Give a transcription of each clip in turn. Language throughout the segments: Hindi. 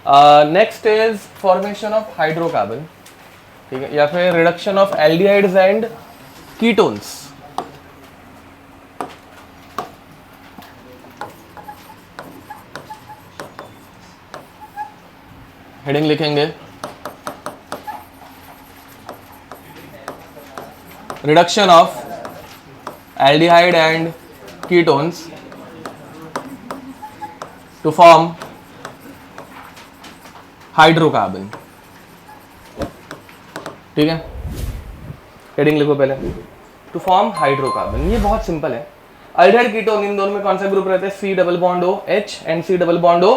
Next is formation of hydrocarbon, ठीक है, या फिर reduction of aldehydes and ketones. Heading लिखेंगे reduction of aldehyde and ketones to form hydrocarbon, ठीक है। हेडिंग लिखो पहले, टू फॉर्म हाइड्रोकार्बन। ये बहुत सिंपल है। अल्डिहाइड कीटोन, इन दोनों में कौन सा ग्रुप रहता है? C double bond O H and C double bond O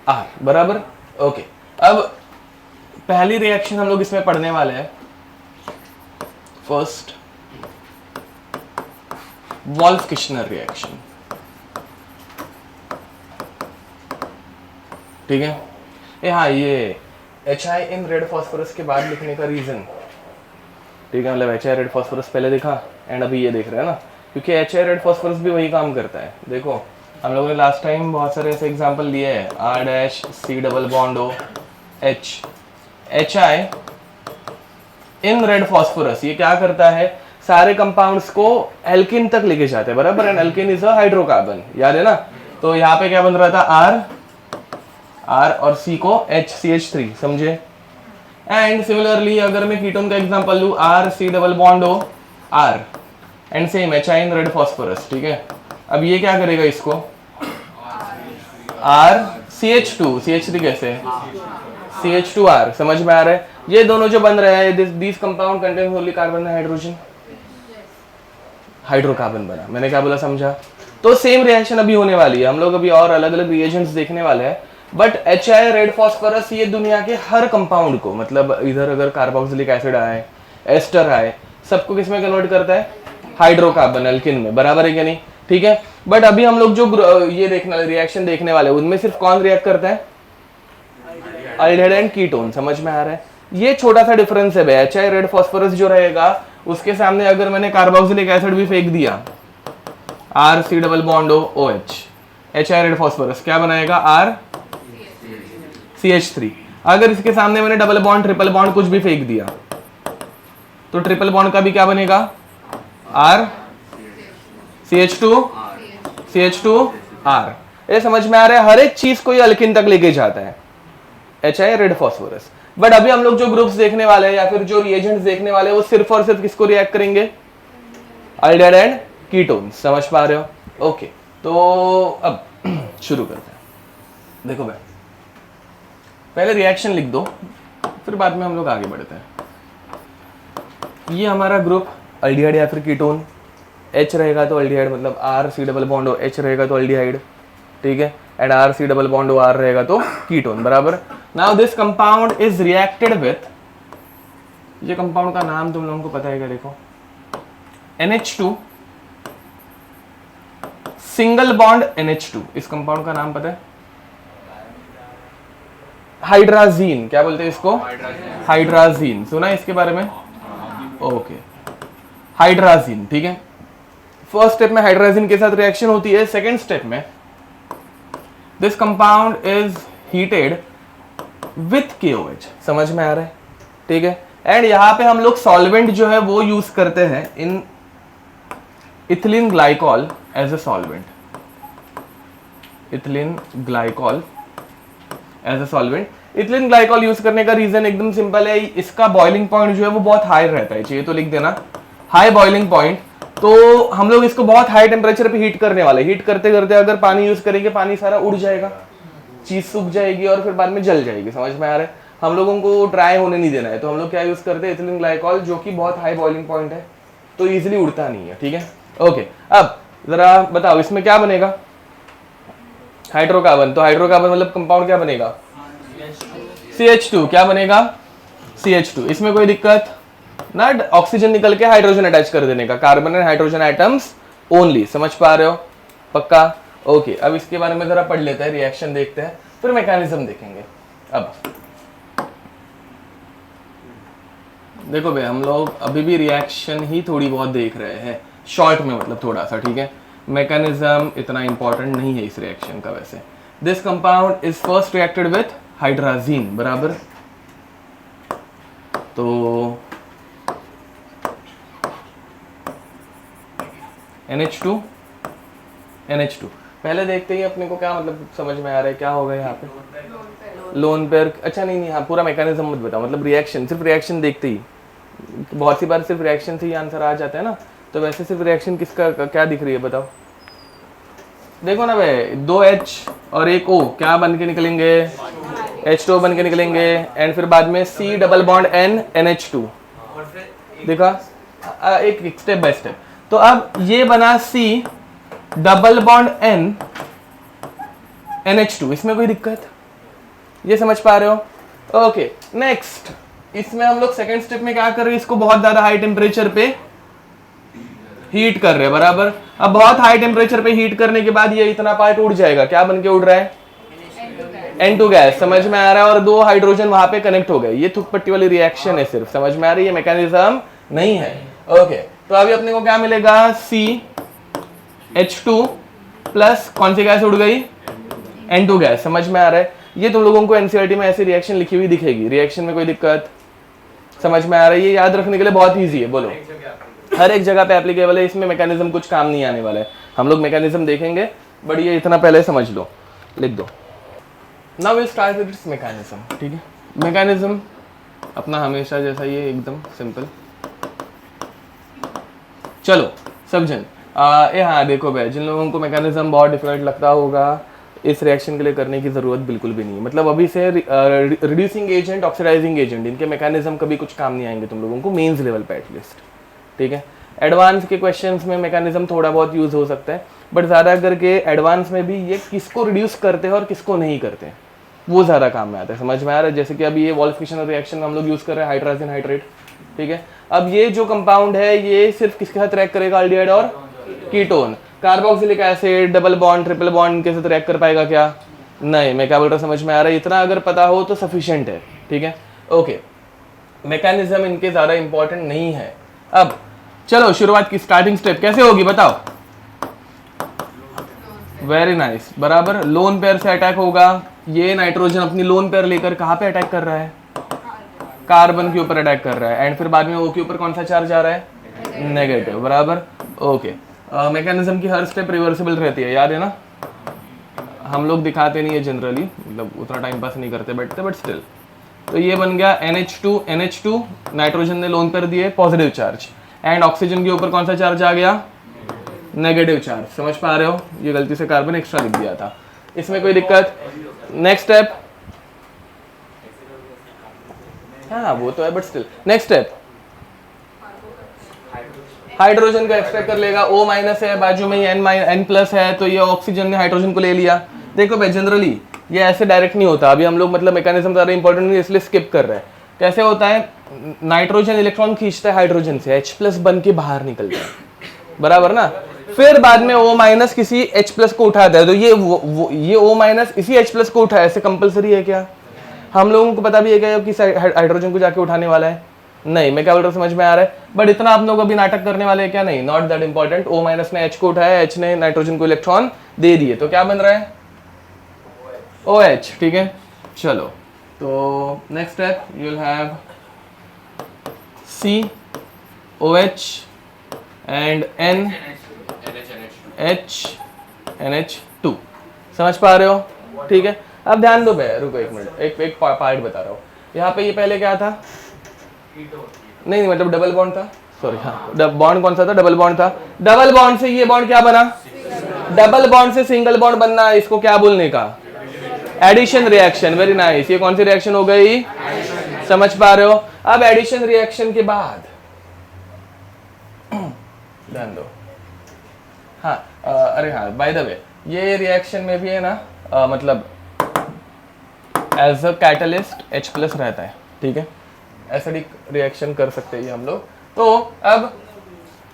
R, बराबर। ओके, अब पहली रिएक्शन हम लोग इसमें पढ़ने वाले हैं, फर्स्ट वॉल्फ-किश्नर रिएक्शन, ठीक है। हाँ, ये HI रेड फॉस्फोरस के बाद लिखने का रीजन, ठीक है, मतलब HI रेड फॉस्फोरस पहले देखा एंड अभी ये देख रहे हैं ना, क्योंकि HI रेड फॉस्फोरस भी वही काम करता है। देखो हम लोगों ने लास्ट टाइम बहुत सारे ऐसे एग्जांपल लिए हैं, R dash C double bond O H, HI in red phosphorus ये क्या करता है? सारे कंपाउंड्स को एल्किन तक लेके जाते हैं, बराबर। And alkene is a hydrocarbon, याद है ना। तो यहाँ पे क्या बन रहा था? R और C को HCH3, समझे। एंड सिमिलरली अगर मैं कीटोन का एग्जांपल लूं, R C double bond O R and same HI in red phosphorus, ठीक है। अब ये क्या करेगा इसको? R CH2, CH3 कैसे? CH2R, समझ में आ रहा है? ये दोनों जो बन रहे हैं, this compound contain only carbon and hydrogen, hydrocarbon बना। मैंने क्या बोला, समझा? तो सेम रिएक्शन अभी होने वाली है। हम लोग अभी और अलग अलग रिएजेंट्स देखने वाले हैं, बट HI रेड फॉस्फोरस ये दुनिया के हर कंपाउंड को, मतलब इधर अगर कार्बोक्सिलिक एसिड आए, एस्टर आए, सबको किसमें कन्वर्ट करता है? हाइड्रोकार्बन, एल्किन में, बराबर है क्या नहीं? ठीक है। बट अभी हम लोग जो ये देखने रिएक्शन देखने वाले, उनमें सिर्फ कौन रिएक्ट करता है? अल्डिहाइड एंड कीटोन, समझ में आ रहा है? ये छोटा सा डिफरेंस है भाई। HI रेड फॉस्फोरस जो रहेगा उसके सामने अगर मैंने कार्बोक्सिलिक एसिड भी फेंक दिया, R C double bond O OH, HI red phosphorus क्या बनाएगा? R CH3। अगर इसके सामने मैंने डबल बॉन्ड, ट्रिपल बॉन्ड कुछ भी फेंक दिया, तो ट्रिपल बॉन्ड का भी क्या बनेगा? R CH2 R। ये समझ में आ रहा है? हर एक चीज को ये अल्किन तक लेके जाता है, HI रेड फॉस्फोरस। बट अभी हम लोग जो ग्रुप्स देखने वाले हैं या फिर जो रिएजेंट्स देखने वाले हैं, वो सिर्फ और सिर्फ किसको रिएक्ट करेंगे? अल्डिहाइड एंड कीटोन्स, समझ पा रहे हो? ओके, तो अब शुरू करते हैं। देखो भाई, पहले रिएक्शन लिख दो, फिर बाद में हम लोग आगे बढ़ते हैं। ये हमारा ग्रुप अल्डिहाइड या फिर कीटोन, H रहेगा तो अल्डिहाइड, मतलब R C double bond O H रहेगा तो अल्डिहाइड, ठीक है। And R C double bond O R रहेगा तो कीटोन, बराबर। Now this compound is reacted with, ये कंपाउंड का नाम तुम लोगों को पता है क्या? देखो, NH2 सिंगल बॉन्ड NH2, इस कंपाउंड का नाम पता है? हाइड्राजीन, क्या बोलते हैं इसको? हाइड्राजीन, सुना है इसके बारे में? ओके, हाइड्राजीन, ठीक है। फर्स्ट स्टेप में हाइड्राजीन के साथ रिएक्शन होती है। सेकेंड स्टेप में this compound is heated with KOH, समझ में आ रहा है? ठीक है। एंड यहां पे हम लोग सॉल्वेंट जो है वो यूज करते हैं in ethylene glycol as a solvent, ethylene glycol as a solvent. Ethylene glycol use करने का रीजन एकदम सिंपल है, इसका बॉइलिंग पॉइंट जो है वो बहुत हाई रहता है, चाहिए तो लिख देना हाई बॉइलिंग पॉइंट। तो हम लोग इसको बहुत हाई टेम्परेचर पे हीट करने वाले, हीट करते करते अगर पानी यूज करेंगे, पानी सारा उड़ जाएगा, चीज सूख जाएगी और फिर बाद में जल जाएगी, समझ में आ रहा है? हम लोगों को ड्राई होने नहीं देना है, तो हम लोग क्या यूज करते हैं? इथिलीन ग्लाइकॉल, जो कि बहुत हाई बॉइलिंग पॉइंट है, तो इजिली उड़ता नहीं है, ठीक है। ओके, अब जरा बताओ इसमें क्या बनेगा? हाइड्रोकार्बन। तो हाइड्रोकार्बन मतलब कंपाउंड क्या बनेगा? CH2। क्या बनेगा? CH2। इसमें कोई दिक्कत ना? ऑक्सीजन निकल के हाइड्रोजन अटैच कर देने का, carbon and hydrogen atoms only, समझ पा रहे हो? पक्का? ओके, अब इसके बारे में जरा पढ़ लेते हैं, रिएक्शन देखते हैं, फिर मैकेनिज्म देखेंगे। अब देखो भाई, हम लोग अभी भी रिएक्शन ही थोड़ी बहुत देख रहे हैं, शॉर्ट में, मतलब थोड़ा सा, ठीक है। मैकेनिज्म इतना इंपॉर्टेंट नहीं है इस रिएक्शन का वैसे। This compound is first reacted with hydrazine, बराबर। तो NH2 NH2 पहले देखते ही अपने को क्या मतलब समझ में आ रहा है, क्या होगा यहाँ पे लोन पेयर। अच्छा नहीं हाँ पूरा मैकेनिज्म मत बताओ, मतलब रिएक्शन, सिर्फ रिएक्शन देखते ही, बहुत सी बार सिर्फ रिएक्शन से ही आंसर आ जाता है ना। तो वैसे सिर्फ रिएक्शन किसका क्या दिख रही है बताओ। देखो ना भाई, 2 H और एक O क्या बन के निकलेंगे, H2O बन के निकलेंगे, एंड फिर बाद में C double bond N NH2। देखा एक स्टेप बाय स्टेप। तो अब ये बना C double bond N NH2, इसमें कोई दिक्कत, ये समझ पा रहे हो। ओके नेक्स्ट, इसमें हम लोग सेकेंड स्टेप में क्या कर रहे हैं, इसको बहुत ज्यादा हाई टेम्परेचर पे हीट कर रहे हैं, बराबर। अब बहुत हाई टेम्परेचर पे हीट करने के बाद ये इतना पार्ट उड़ जाएगा, क्या बन के उड़ रहा है, N2 गैस, समझ में आ रहा है। और 2 हाइड्रोजन वहां पे कनेक्ट हो गए, ये थुकपट्टी वाली रिएक्शन है, सिर्फ समझ में आ रही है, मैकेनिज्म नहीं है। ओके तो अभी अपने को क्या मिलेगा, CH2 प्लस कौन सी गैस उड़ गई, N2 गैस, समझ में आ रहा है। ये तुम लोगों को एनसीईआरटी में ऐसी रिएक्शन लिखी हुई दिखेगी, रिएक्शन में कोई दिक्कत, समझ में आ रही है। याद रखने के लिए बहुत ईजी है, बोलो हर एक जगह पे एप्लीकेबल है, इसमें मैकेनिज्म कुछ काम नहीं आने वाला है, हम लोग मैकेनिज्म देखेंगे, बट ये इतना पहले समझ लो, लिख दो। Now will start with its mechanism, ठीक है। मैकेनिज्म अपना हमेशा जैसा ये एकदम सिंपल। चलो सब जन हाँ देखो भाई, जिन लोगों को मैकेनिज्म बहुत डिफिकल्ट लगता होगा, इस रिएक्शन के लिए करने की जरूरत बिल्कुल भी नहीं है। मतलब अभी से रिड्यूसिंग एजेंट, ऑक्सीडाइजिंग एजेंट, इनके मैकेनिज्म कभी कुछ काम नहीं आएंगे तुम लोगों को मेंस लेवल पे एटलीस्ट, ठीक है। एडवांस के क्वेश्चंस में मैकेनिज्म थोड़ा बहुत यूज हो सकता है, बट ज़्यादा करके एडवांस में भी ये किसको रिड्यूस करते हैं और किसको नहीं करते हैं वो ज़्यादा काम में आता है, समझ में आ रहा है। जैसे कि अभी ये वॉल्फिकेशन रिएक्शन में हम लोग यूज़ कर रहे हैं हाइड्रोजन हाइड्रेट, ठीक है। अब ये जो कंपाउंड है ये सिर्फ किसके साथ रिएक्ट करेगा, एल्डिहाइड और ketone. Carboxylic acid, double bond, triple bond के साथ रिएक्ट कर पाएगा क्या, नहीं। मैं क्या बोल रहा हूँ समझ में आ रहा है, इतना अगर पता हो तो सफिशिएंट है, ठीक है। ओके मैकेनिज्म इनके ज़्यादा इंपॉर्टेंट नहीं है। अब चलो शुरुआत की स्टार्टिंग स्टेप कैसे होगी बताओ। वेरी नाइस, बराबर। लोन पेयर से अटैक होगा, ये नाइट्रोजन अपनी लोन पेयर लेकर कहाँ पे अटैक कर रहा है, कार्बन के ऊपर अटैक कर रहा है, एंड फिर बाद में O के ऊपर कौन सा चार्ज आ रहा है, नेगेटिव, बराबर। ओके मैकेनिज्म की हर स्टेप रिवर्सिबल रहती है, याद है ना। हम लोग दिखाते नहीं है जनरली, मतलब उतना टाइम पास नहीं करते बैठते, बट स्टिल। तो ये बन गया NH2, नाइट्रोजन ने लोन पेयर दिए पॉजिटिव चार्ज, एंड ऑक्सीजन के ऊपर कौन सा चार्ज आ गया, नेगेटिव चार्ज, समझ पा रहे हो। ये गलती से कार्बन एक्स्ट्रा लिख दिया था, इसमें कोई दिक्कत। नेक्स्ट स्टेप, हाँ वो तो है but still. Next step, hydrogen का एक्सट्रैक्ट कर लेगा, O माइनस है, बाजू में N प्लस है, तो ये ऑक्सीजन ने हाइड्रोजन को ले लिया। देखो भाई जनरली ये ऐसे डायरेक्ट नहीं होता, अभी हम लोग मतलब मैकेनिज्म ज़्यादा इंपॉर्टेंट नहीं इसलिए स्किप कर रहे हैं। कैसे होता है, नाइट्रोजन इलेक्ट्रॉन खींचता है हाइड्रोजन से, H प्लस बन के बाहर निकलता है, बराबर ना। फिर बाद में O माइनस किसी H प्लस को उठाता है, तो ये O माइनस इसी H प्लस को उठाए, ऐसे कंपलसरी है क्या, हम लोगों को पता भी है क्या कि हाइड्रोजन को जाके उठाने वाला है, नहीं। मैं क्या बोल रहा हूँ समझ में आ रहा है, बट इतना आप लोग अभी नाटक करने वाले हैं क्या, नहीं, not that important. O minus ने H को उठाया, H ने नाइट्रोजन को इलेक्ट्रॉन दे दिए, तो क्या बन रहा है, OH, ठीक है। चलो तो next step you will have COH and NH2, समझ पा रहे हो, ठीक है। अब ध्यान दो भैया, रुको एक मिनट, एक पार्ट बता रहा हूँ। यहाँ पे ये पहले क्या था, नहीं मतलब डबल बॉन्ड था, सॉरी हाँ बॉन्ड कौन सा था, डबल बॉन्ड था। डबल बॉन्ड से ये बॉन्ड क्या बना, डबल बॉन्ड से सिंगल बॉन्ड बनना, इसको क्या बोलने का, एडिशन रिएक्शन। वेरी नाइस, ये कौन सी रिएक्शन हो गई, समझ पा रहे हो। अब एडिशन रिएक्शन के बाद ध्यान दो, हाँ अरे हाँ बाय द वे ये रिएक्शन में भी है ना मतलब as a catalyst H plus रहता है, ठीक है। एसिडिक रिएक्शन कर सकते हैं ये हम लोग। तो अब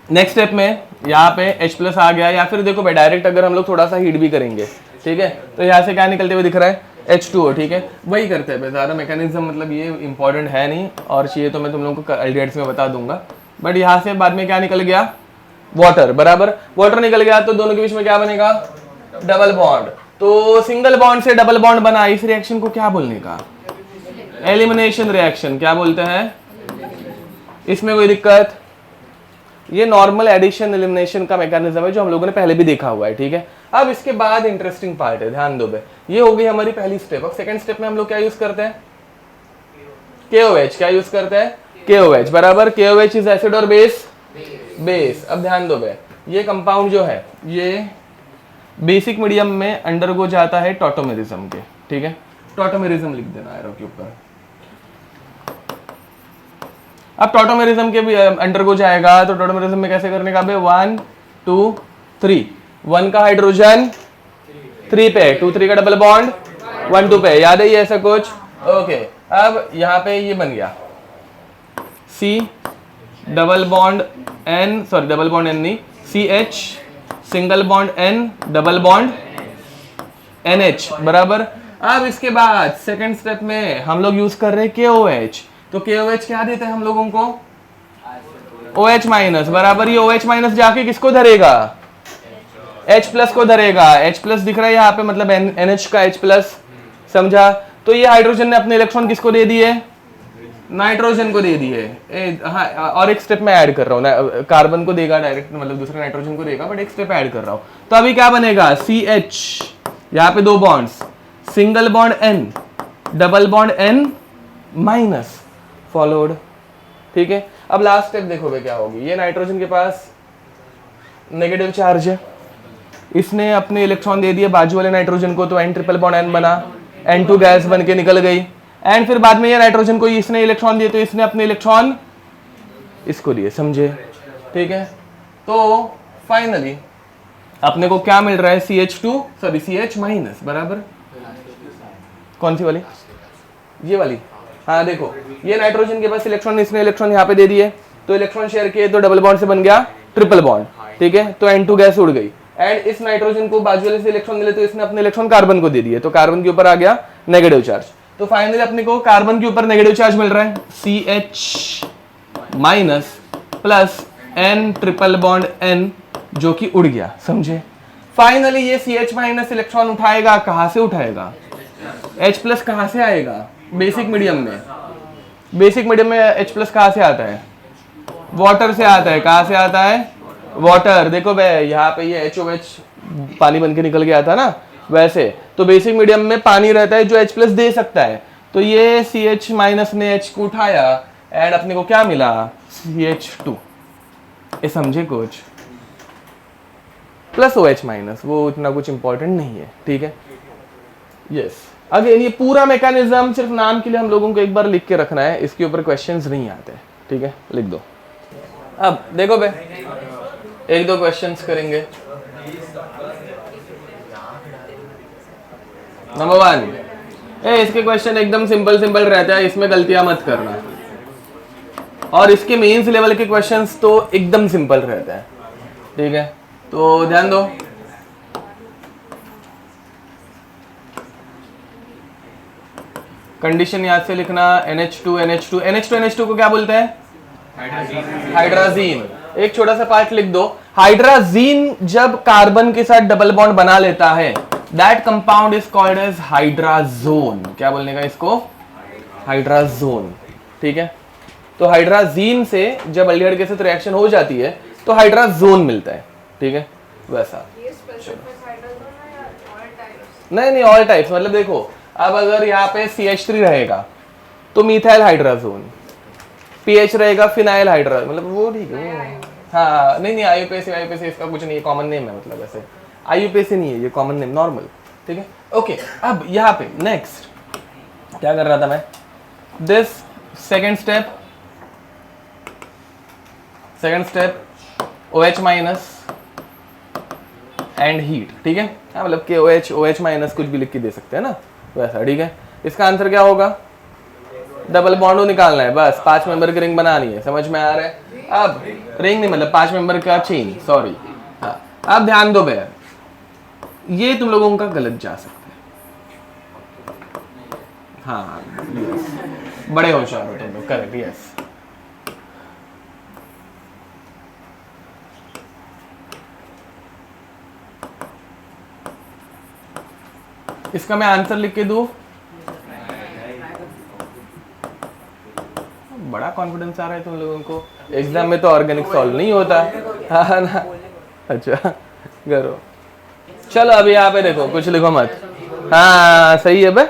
नेक्स्ट स्टेप में यहाँ पे H प्लस आ गया, या फिर देखो भाई डायरेक्ट अगर हम लोग थोड़ा सा हीट भी करेंगे, ठीक है, तो यहाँ से क्या निकलते हुए दिख रहा है, H2O, ठीक है। वही करते हैं, ज़्यादा मैकेनिज्म मतलब ये इंपॉर्टेंट है नहीं, और चाहिए तो मैं तुम लोगों को एल्डिहाइड्स में बता दूंगा। बट यहाँ से बाद में क्या निकल गया, वाटर, बराबर। वाटर निकल गया तो दोनों के बीच में क्या बनेगा, डबल बॉन्ड। तो सिंगल बॉन्ड से डबल बॉन्ड बना, इस रिएक्शन को क्या बोलने का? Elimination reaction. क्या बोलते हैं? इसमें कोई दिक्कत? ये नॉर्मल एडिशन एलिमिनेशन का मैकेनिज्म है जो हम लोगों ने पहले भी देखा हुआ है, ठीक है। अब इसके बाद इंटरेस्टिंग पार्ट है, ध्यान दो बे। ये हो गई हमारी पहली स्टेप। अब सेकंड स्टेप में हम लोग क्या यूज करते हैं? KOH। क्या यूज करते हैं? KOH बराबर। KOH इज एसिड और बेस? बेस। अब ध्यान दो बे, ये कंपाउंड जो है ये बेसिक मीडियम में अंडरगो जाता है टॉटोमेरिज्म के, ठीक है। टॉटोमेरिज्म लिख देना एरो के ऊपर। अब टॉटोमेरिज्म के भी अंडरगो जाएगा, तो टॉटोमेरिज्म में कैसे करने का बे? 1 2 3। 1 का हाइड्रोजन 3 पे, 2 3 का डबल बॉन्ड 1 2 पे, याद है ये ऐसा कुछ? ओके। अब यहाँ पे ये बन गया C double bond N, sorry double bond N नहीं, CH single bond N double bond NH बराबर। अब इसके बाद सेकंड स्टेप में हम लोग यूज कर रहे हैं KOH। तो KOH क्या देते हैं हम लोगों को? OH माइनस बराबर। ये OH माइनस जाके किसको धरेगा? H प्लस को धरेगा। H प्लस दिख रहा है यहाँ पे, मतलब NH का H प्लस, समझा? तो ये हाइड्रोजन ने अपने इलेक्ट्रॉन किसको दे दिए? नाइट्रोजन को दे दिए। हाँ, और एक स्टेप में ऐड कर रहा हूँ ना, कार्बन को देगा डायरेक्ट, मतलब दूसरे नाइट्रोजन को देगा, बट एक स्टेप ऐड कर रहा हूँ। तो अभी क्या बनेगा? CH, यहाँ पे 2 bonds, single bond N double bond N minus followed, ठीक है। अब लास्ट स्टेप देखो क्या होगी। ये नाइट्रोजन के पास नेगेटिव चार्ज है, इसने अपने इलेक्ट्रॉन दे दिए बाजू वाले नाइट्रोजन को, तो N ट्रिपल बॉन्ड N बना, N2 गैस बन के निकल गई। एंड फिर बाद में ये नाइट्रोजन को इसने इलेक्ट्रॉन दिए, तो इसने अपने इलेक्ट्रॉन इसको दिए, समझे? ठीक है। तो फाइनली अपने को क्या मिल रहा है? CH2 सॉरी CH माइनस बराबर। कौन सी वाली? ये वाली। हाँ देखो, ये नाइट्रोजन के पास इलेक्ट्रॉन, इसने इलेक्ट्रॉन यहाँ पे दे दिए, तो इलेक्ट्रॉन शेयर किए, तो डबल बॉन्ड से बन गया ट्रिपल बॉन्ड, ठीक है। तो N2 गैस उड़ गई। एंड इस नाइट्रोजन को बाजू वाले से इलेक्ट्रॉन मिले, तो इसने अपने इलेक्ट्रॉन कार्बन को दे दिए, तो कार्बन के ऊपर आ गया नेगेटिव चार्ज। तो फाइनली अपने को कार्बन के ऊपर नेगेटिव चार्ज मिल रहा है, CH minus plus N triple bond N, जो कि उड़ गया, समझे? फाइनली ये CH माइनस इलेक्ट्रॉन उठाएगा, कहां से उठाएगा? H प्लस कहां से आएगा? बेसिक मीडियम में। बेसिक मीडियम में H प्लस कहां से आता है? वाटर से आता है। कहां से आता है? वाटर। देखो भाई यहाँ पे ये HOH पानी बन के निकल गया था ना, वैसे तो बेसिक मीडियम में पानी रहता है जो H प्लस दे सकता है। तो ये CH माइनस ने H को उठाया एंड अपने को क्या मिला? CH2। ये समझे कुछ? प्लस OH माइनस, वो इतना कुछ इंपॉर्टेंट नहीं है, ठीक है। यस, अगेन ये पूरा मैकेनिज्म सिर्फ नाम के लिए हम लोगों को एक बार लिख के रखना है, इसके ऊपर क्वेश्चंस नहीं आते, ठीक है, लिख दो। अब देखो बे, एक दो क्वेश्चंस करेंगे। नंबर 1, इसके क्वेश्चन एकदम सिंपल सिंपल रहता है, इसमें गलतियां मत करना। और इसके मेंस लेवल के क्वेश्चंस तो एकदम सिंपल रहते हैं, ठीक है, तो ध्यान दो। कंडीशन याद से लिखना, NH2 को क्या बोलते हैं? हाइड्राजीन। एक छोटा सा पार्ट लिख दो, हाइड्राजीन जब कार्बन के साथ डबल बॉन्ड बना लेता है, that compound is called as hydrazone. क्या बोलने का इसको? हाइड्राजोन, ठीक है। तो हाइड्राजीन से जब एल्डिहाइड के साथ रिएक्शन हो जाती है तो हाइड्राजोन मिलता है, ठीक है, वैसा। नहीं, ऑल टाइप्स, मतलब देखो अब अगर यहाँ पे CH3 रहेगा तो मिथाइल हाइड्राजोन, पीएच रहेगा फिनाइल हाइड्रा, मतलब वो ठीक है। हाँ नहीं IUPAC इसका कुछ नहीं है, कॉमन नेम है, मतलब ऐसे IUPAC नहीं है ये, कॉमन नेम नॉर्मल, ठीक है। ओके, अब यहाँ पे नेक्स्ट क्या कर रहा था मैं? This second step OH minus and heat, ठीक है। हाँ मतलब कि OH माइनस कुछ भी लिख के दे सकते हैं ना, वैसा, ठीक है। इसका आंसर क्या होगा? डबल बॉन्ड निकालना है, बस 5 मेंबर की रिंग बनानी है, समझ में आ रहा है? अब रिंग नहीं, मतलब 5 मेंबर का चेन, सॉरी। हाँ, अब ध्यान दो भैया, ये तुम लोगों का गलत जा सकता है। हाँ यस, बड़े होशियार हो तुम लोग, करेक्ट, यस। इसका मैं आंसर लिख के दूं? बड़ा कॉन्फिडेंस आ रहा है तुम लोगों को, एग्जाम में तो ऑर्गेनिक सॉल्व नहीं होता। हाँ ना, अच्छा करो। चलो अभी यहाँ पे देखो, कुछ लिखो मत। हाँ सही है बे,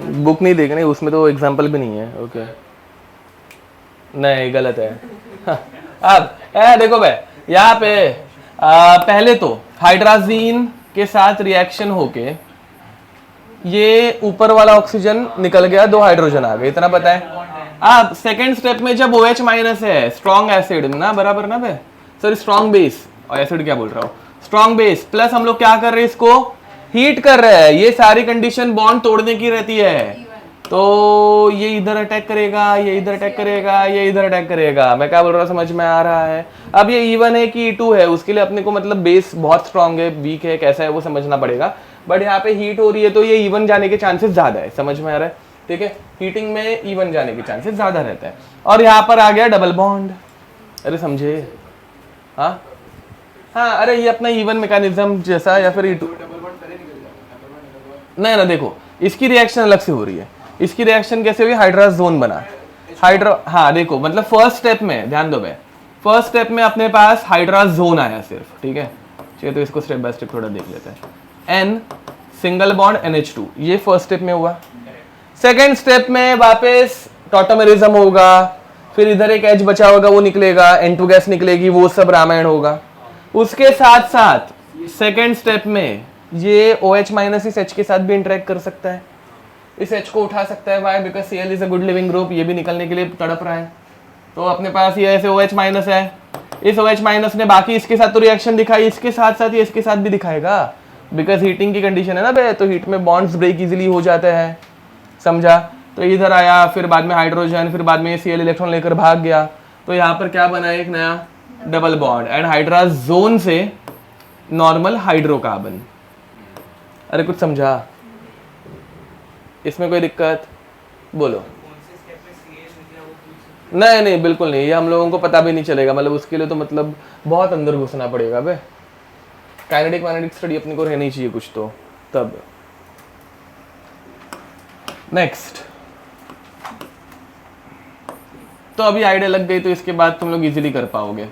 बुक नहीं देखनी, उसमें तो एग्जाम्पल भी नहीं है। ओके नहीं गलत है। अब देखो बे, यहाँ पे पहले तो हाइड्राजीन के साथ रिएक्शन होके ये ऊपर वाला ऑक्सीजन निकल गया, 2 हाइड्रोजन आ गए, इतना पता है। अब सेकेंड स्टेप में जब OH माइनस है, स्ट्रॉन्ग एसिड ना, बराबर ना बे, सॉरी स्ट्रॉन्ग बेस, और एसिड क्या बोल रहा हूँ, स्ट्रॉन्ग बेस प्लस हम लोग क्या कर रहे हैं, इसको हीट कर रहे हैं। ये सारी कंडीशन बॉन्ड तोड़ने की रहती है, तो ये इधर अटैक करेगा, ये इधर अटैक करेगा, ये इधर अटैक करेगा। मैं क्या बोल रहा हूँ, समझ में आ रहा है? अब ये E1 है कि E2 है, उसके लिए अपने को मतलब बेस बहुत स्ट्रॉन्ग है, वीक है, कैसा है वो समझना पड़ेगा। बट यहाँ पे हीट हो रही है तो ये E1 जाने के चांसेस ज्यादा है, समझ में आ रहा है? ठीक है, हीटिंग में E1 जाने के चांसेस ज्यादा रहता है। और यहाँ पर आ गया डबल बॉन्ड, अरे समझे? हाँ हाँ, अरे ये अपना E1 मैकेनिज्म जैसा, या फिर E2 नहीं ना। देखो इसकी रिएक्शन अलग से हो रही है, इसकी रिएक्शन कैसे हुई, हाइड्राजोन बना, हाँ देखो मतलब फर्स्ट स्टेप में ध्यान दो भाई, फर्स्ट स्टेप में अपने पास हाइड्राजोन आया सिर्फ, ठीक है। चलिए तो इसको स्टेप बाय स्टेप थोड़ा देख लेते हैं। N सिंगल बॉन्ड NH2, ये फर्स्ट स्टेप में हुआ। सेकेंड स्टेप में वापस टॉटोमेरिज्म होगा, फिर इधर एक H बचा होगा वो निकलेगा, N2 गैस निकलेगी, वो सब रामायण होगा। उसके साथ साथ सेकेंड स्टेप में ये OH माइनस इस H के साथ भी इंटरेक्ट कर सकता है, इस H को उठा सकता है। Why? Because Cl is a good leaving group, ये भी निकलने के लिए तड़प रहा है। तो अपने पास ये ऐसे OH माइनस है, इस OH माइनस ने बाकी इसके साथ तो रिएक्शन दिखाई, इसके साथ साथ ये इसके साथ भी दिखाएगा, बिकॉज हीटिंग की कंडीशन है ना बे, तो हीट में बॉन्ड्स ब्रेक इजीली हो जाते हैं, समझा? तो इधर आया, फिर बाद में हाइड्रोजन, फिर बाद में Cl इलेक्ट्रॉन लेकर भाग गया, तो यहाँ पर क्या बना, एक नया डबल बॉन्ड, एंड हाइड्राजोन से नॉर्मल हाइड्रोकार्बन। अरे कुछ समझा? इसमें कोई दिक्कत? बोलो। नहीं नहीं बिल्कुल नहीं, ये हम लोगों को पता भी नहीं चलेगा, मतलब उसके लिए तो मतलब बहुत अंदर घुसना पड़ेगा बे। काइनेटिक मैग्नेटिक स्टडी अपने को रहनी चाहिए कुछ तो तब। नेक्स्ट, तो अभी आइडिया लग गई, तो इसके बाद तुम लोग इजीली कर पाओगे।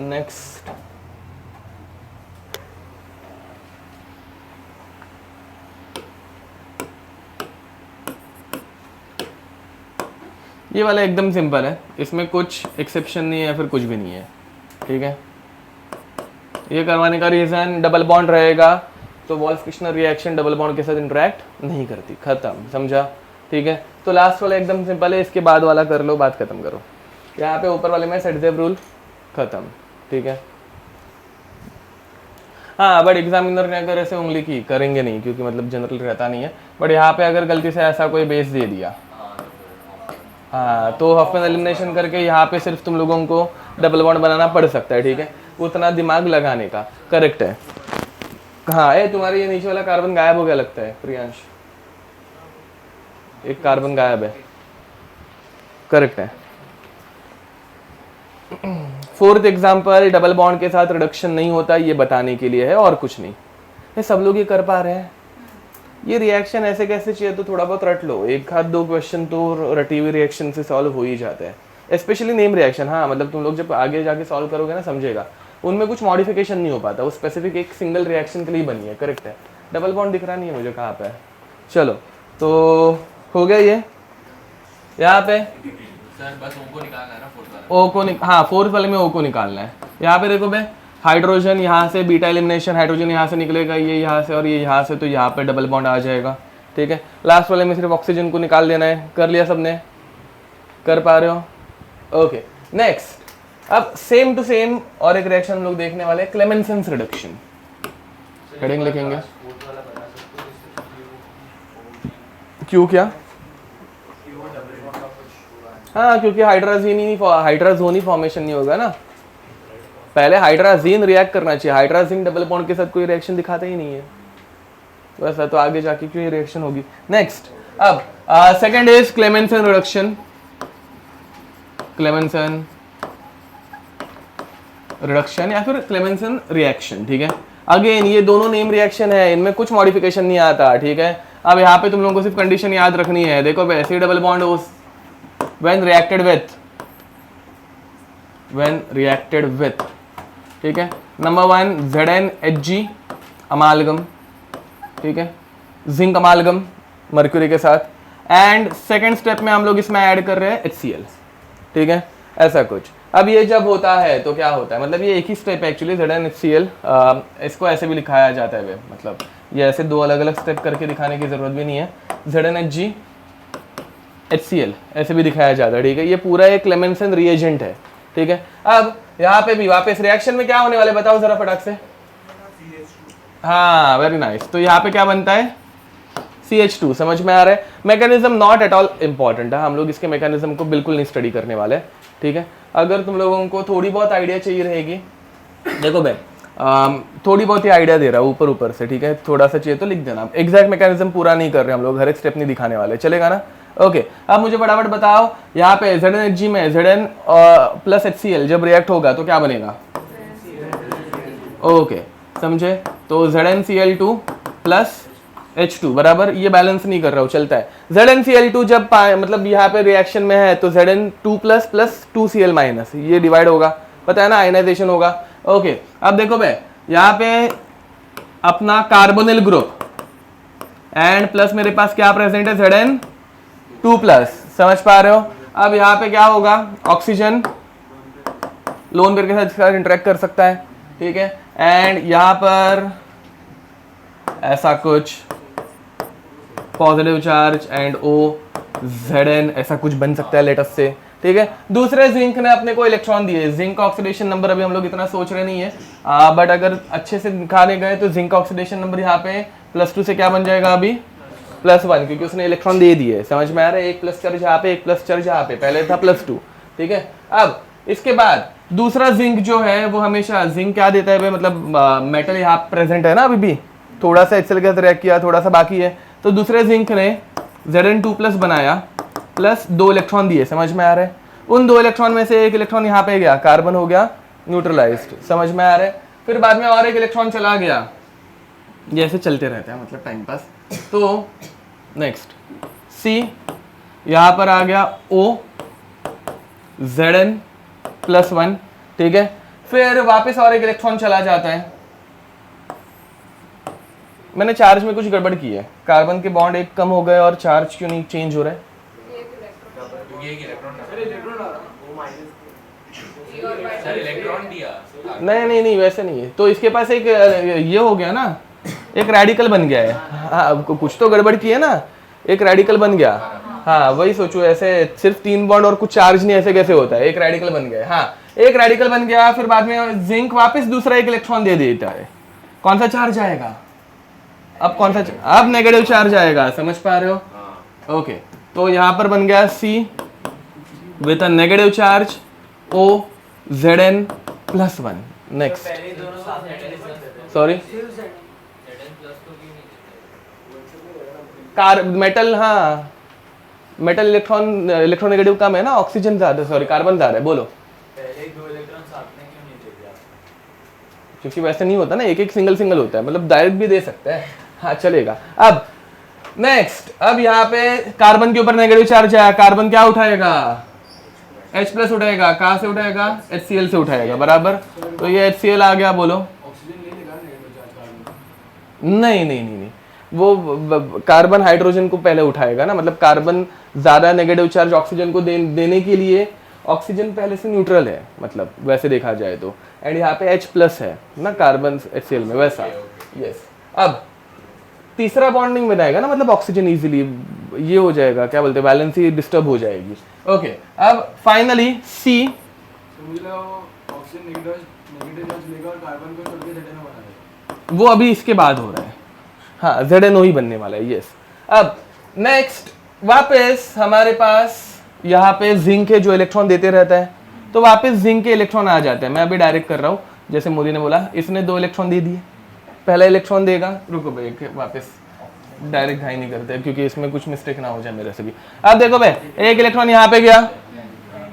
नेक्स्ट, ये वाला एकदम सिंपल है, इसमें कुछ एक्सेप्शन नहीं है, फिर कुछ भी नहीं है, ठीक है। ये करवाने का रीजन, डबल बॉन्ड रहेगा तो वॉल्फ-किश्नर रिएक्शन डबल बॉन्ड के साथ इंटरेक्ट नहीं करती, खत्म, समझा? ठीक है। तो लास्ट वाला एकदम सिंपल है, इसके बाद वाला कर लो, बात खत्म करो। यहाँ पे ऊपर वाले में सेट-जेव रूल खत्म, ठीक है। हाँ बट एग्जामिनर ने अगर ऐसे उंगली की, करेंगे नहीं क्योंकि मतलब जनरल रहता नहीं है, बट यहाँ पे अगर गलती से ऐसा कोई बेस दे दिया, हाँ तो हॉफमैन एलिमिनेशन करके यहाँ पे सिर्फ तुम लोगों को डबल बॉन्ड बनाना पड़ सकता है, ठीक है। उतना दिमाग लगाने का, करेक्ट है। हाँ ए तुम्हारे ये नीचे वाला कार्बन गायब हो गया लगता है प्रियांश, एक कार्बन गायब है, करेक्ट है। फोर्थ एग्जाम्पल, डबल बॉन्ड के साथ रिडक्शन नहीं होता, ये बताने के लिए है और कुछ नहीं। ये सब लोग ये कर पा रहे हैं, ये रिएक्शन ऐसे कैसे चाहिए तो थोड़ा बहुत रट लो, एक हाथ दो क्वेश्चन तो रटी हुई रिएक्शन से सॉल्व हो ही जाता है। स्पेशली नेम रिएक्शन, हाँ मतलब तुम लोग जब आगे जाके सॉल्व करोगे ना समझेगा, उनमें कुछ मॉडिफिकेशन नहीं हो पाता, वो स्पेसिफिक एक सिंगल रिएक्शन के लिए बनी है, करेक्ट है। डबल बॉन्ड दिख रहा नहीं है मुझे कहाँ पे है, चलो तो हो गया ये। यहाँ पे सर बस ओ को निकालना है ना, ओ को हाँ फोर्थ वाले में ओ को निकालना है। यहाँ पे देखो भाई, हाइड्रोजन यहाँ से बीटा एलिमिनेशन, हाइड्रोजन यहाँ से निकलेगा, ये यहाँ से और ये यहाँ से, तो यहाँ पे डबल बॉन्ड आ जाएगा, ठीक है। लास्ट वाले में सिर्फ ऑक्सीजन को निकाल देना है, कर लिया सबने, कर पा रहे हो? ओके नेक्स्ट, अब सेम टू सेम और एक रिएक्शन हम लोग देखने वाले हैं, क्लेमेंसन्स रिडक्शन। हेडिंग लिखेंगे क्यों, क्या हाँ, क्योंकि हाइड्राजोन ही फॉर्मेशन नहीं होगा ना, पहले हाइड्राजीन रिएक्ट करना चाहिए, हाइड्राजीन डबल बॉन्ड के साथ कोई रिएक्शन दिखाता ही नहीं है, वैसा तो आगे जाके क्यों रिएक्शन होगी। नेक्स्ट, अब second is Clemmensen reduction, Clemmensen reduction या फिर क्लेमेंसन रिएक्शन, ठीक है। अगेन ये दोनों नेम रिएक्शन है, इनमें कुछ मॉडिफिकेशन नहीं आता, ठीक है। अब यहाँ पे तुम लोगों को सिर्फ कंडीशन याद रखनी है, देखो C double bond O when reacted with, ठीक है। नंबर 1 ZnHg अमालगम, ठीक है, जिंक अमालगम मर्क्यूरी के साथ, एंड सेकेंड स्टेप में हम लोग इसमें ऐड कर रहे हैं HCl, ठीक है, ऐसा कुछ। अब ये जब होता है तो क्या होता है, मतलब ये एक ही स्टेप है एक्चुअली, ZnHCl, इसको ऐसे भी लिखाया जाता है, मतलब ये ऐसे दो अलग अलग स्टेप करके दिखाने की जरूरत भी नहीं है, ZnHg HCl ऐसे भी दिखाया जाता है, ठीक है। ये पूरा एक क्लेमेंसन रिएजेंट है, ठीक है। अब यहाँ पे भी वापस रिएक्शन में क्या होने वाले बताओ जरा फटाक से। हाँ, वेरी नाइस। तो यहाँ पे क्या बनता है, CH2, समझ में आ रहा है। Mechanism not at all important है, हम लोग इसके मैकेनिज्म को बिल्कुल नहीं स्टडी करने वाले, ठीक है। अगर तुम लोगों को थोड़ी बहुत आइडिया चाहिए रहेगी, देखो मैं थोड़ी बहुत ही आइडिया दे रहा हूँ ऊपर से, ठीक है, थोड़ा सा चाहिए तो लिख देना। एग्जैक्ट मैकेनिज्म पूरा नहीं कर रहे हम लोग, हर एक स्टेप नहीं दिखाने वाले, चलेगा ना। ओके, अब मुझे फटाफट बताओ, यहाँ पे ZnHg में Zn प्लस HCl जब रिएक्ट होगा तो क्या बनेगा, ओके, समझे। तो ZnCl2 प्लस H2 बराबर, ये बैलेंस नहीं कर रहा हूँ, चलता है। ZnCl2 जब मतलब यहाँ पे रिएक्शन में है तो Zn2 plus plus 2Cl minus, ये डिवाइड होगा, पता है ना, आयनाइजेशन होगा। ओके, अब देखो भाई, यहाँ पे अपना कार्बोनिल ग्रुप एंड प्लस मेरे पास क्या प्रेजेंट है, Zn2 प्लस, समझ पा रहे हो। अब यहाँ पे क्या होगा, ऑक्सीजन लोन पेयर के साथ इंटरेक्ट कर सकता है, ठीक है, एंड यहाँ पर ऐसा कुछ positive charge and O Zn ऐसा कुछ बन सकता है लेटस से, ठीक है। दूसरे जिंक ने अपने को इलेक्ट्रॉन दिए, जिंक का ऑक्सीडेशन नंबर अभी हम लोग इतना सोच रहे नहीं है, बट अगर अच्छे से दिखाने गए तो जिंक का ऑक्सीडेशन नंबर यहाँ पे +2 से क्या बन जाएगा अभी, +1, क्योंकि उसने इलेक्ट्रॉन दे दिए, समझ में आ रहा है। एक प्लस चार्ज यहाँ पे, एक प्लस चार्ज यहाँ पे, पहले था +2, ठीक है। अब इसके बाद दूसरा जिंक जो है वो हमेशा जिंक क्या देता है, मतलब मेटल यहाँ प्रेजेंट है ना, अभी भी थोड़ा सा HCl के साथ रिएक्ट किया, थोड़ा सा बाकी है, तो दूसरे जिंक ने Zn2 प्लस बनाया, प्लस 2 इलेक्ट्रॉन दिए, समझ में आ रहा है। उन 2 इलेक्ट्रॉन में से एक इलेक्ट्रॉन यहाँ पे गया, कार्बन हो गया न्यूट्रलाइज्ड, समझ में आ रहा है। फिर बाद में और एक इलेक्ट्रॉन चला गया, ये ऐसे चलते रहते हैं, मतलब टाइम पास। तो नेक्स्ट C, यहाँ पर आ गया O Zn+1, ठीक है। फिर वापस और एक इलेक्ट्रॉन चला जाता है, मैंने चार्ज में कुछ गड़बड़ की है, कार्बन के बॉन्ड एक कम हो गए और चार्ज क्यों नहीं चेंज हो रहा है, इलेक्ट्रॉन दिया, नहीं वैसे नहीं है। तो इसके पास एक ये हो गया ना, एक रेडिकल बन गया है, हाँ कुछ तो गड़बड़ की है ना, एक रेडिकल बन गया, हाँ वही सोचो, ऐसे सिर्फ 3 बॉन्ड और कुछ चार्ज नहीं, ऐसे कैसे होता है, एक रेडिकल बन गया, हाँ एक रेडिकल बन गया। फिर बाद में जिंक वापस दूसरा एक इलेक्ट्रॉन दे देता है, कौन सा चार्ज आएगा, अब कौन सा, अब नेगेटिव चार्ज आएगा, समझ पा रहे हो। ओके, तो यहाँ पर बन गया C with a negative charge O Zn+1। Next, sorry, metal, हाँ मेटल इलेक्ट्रोनेगेटिव कम है ना, ऑक्सीजन ज्यादा, सॉरी कार्बन ज्यादा है, बोलो। पहले 2 इलेक्ट्रॉन साथ में क्यों नहीं दे दिया, क्योंकि वैसे नहीं होता ना, एक एक सिंगल होता है, मतलब डायरेक्ट भी दे सकते हैं, हाँ चलेगा। अब नेक्स्ट, अब यहाँ पे कार्बन के ऊपर नेगेटिव चार्ज है, कार्बन क्या उठाएगा, H+ उठाएगा, कहाँ से उठाएगा, HCl से उठाएगा, बराबर। तो ये HCl आ गया, बोलो। नहीं, वो कार्बन हाइड्रोजन को पहले उठाएगा ना, मतलब कार्बन ज्यादा नेगेटिव चार्ज ऑक्सीजन को देने के लिए, ऑक्सीजन पहले से न्यूट्रल है, मतलब वैसे देखा जाए तो, एंड यहाँ पे H+ है ना कार्बन HCl में, वैसा, यस। अब तीसरा बॉन्ड नहीं बनाएगा ना, मतलब ऑक्सीजन इजीली ये हो जाएगा, क्या बोलते हैं, बैलेंस ही डिस्टर्ब हो जाएगी। ओके, अब फाइनली C, वो अभी इसके बाद हो रहा है, हाँ ZNO ही बनने वाला है, यस। अब नेक्स्ट वापस हमारे पास यहाँ पे जिंक के जो इलेक्ट्रॉन देते रहता है, तो वापस जिंक के इलेक्ट्रॉन आ जाते हैं। मैं अभी डायरेक्ट कर रहा हूँ, जैसे मोदी ने बोला इसने 2 इलेक्ट्रॉन दे दिए, पहला इलेक्ट्रॉन देगा, रुको भाई वापस डायरेक्ट घाई नहीं करते क्योंकि इसमें कुछ मिस्टेक ना हो जाए मेरे से भी। अब देखो भाई 1 इलेक्ट्रॉन यहाँ पे गया,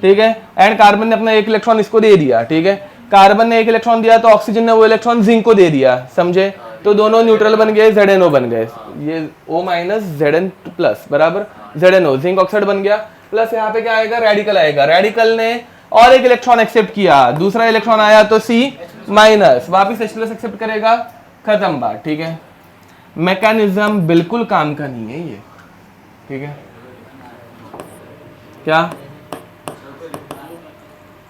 ठीक है, एंड कार्बन ने अपना 1 इलेक्ट्रॉन इसको दे दिया, ठीक है, कार्बन ने 1 इलेक्ट्रॉन दिया तो ऑक्सीजन ने वो इलेक्ट्रॉन जिंक को दे दिया, समझे, तो दोनों न्यूट्रल बन गए, ZnO बन गए, ये O माइनस Zn प्लस बराबर ZnO, जिंक ऑक्साइड बन गया, प्लस यहाँ पे क्या आएगा, रेडिकल आएगा, रेडिकल ने और 1 इलेक्ट्रॉन एक्सेप्ट किया, दूसरा इलेक्ट्रॉन आया तो C माइनस, वापिस H प्लस एक्सेप्ट करेगा, खत्म बात, ठीक है। मैकेनिज्म बिल्कुल काम का नहीं है ये, ठीक है, क्या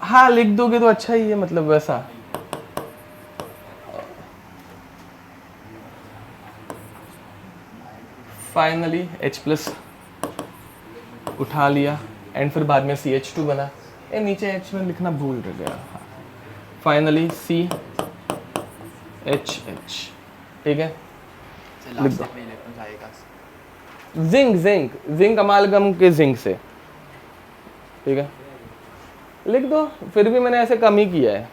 हाँ लिख दोगे तो अच्छा ही है, मतलब वैसा। फाइनली H प्लस उठा लिया एंड फिर बाद में CH2 बना, ये नीचे H में लिखना भूल गया, फाइनली CHH, ठीक है, लिख दो जिंक जिंक जिंक अमालगम के जिंक से, ठीक है, लिख दो, फिर भी मैंने ऐसे कम ही किया है,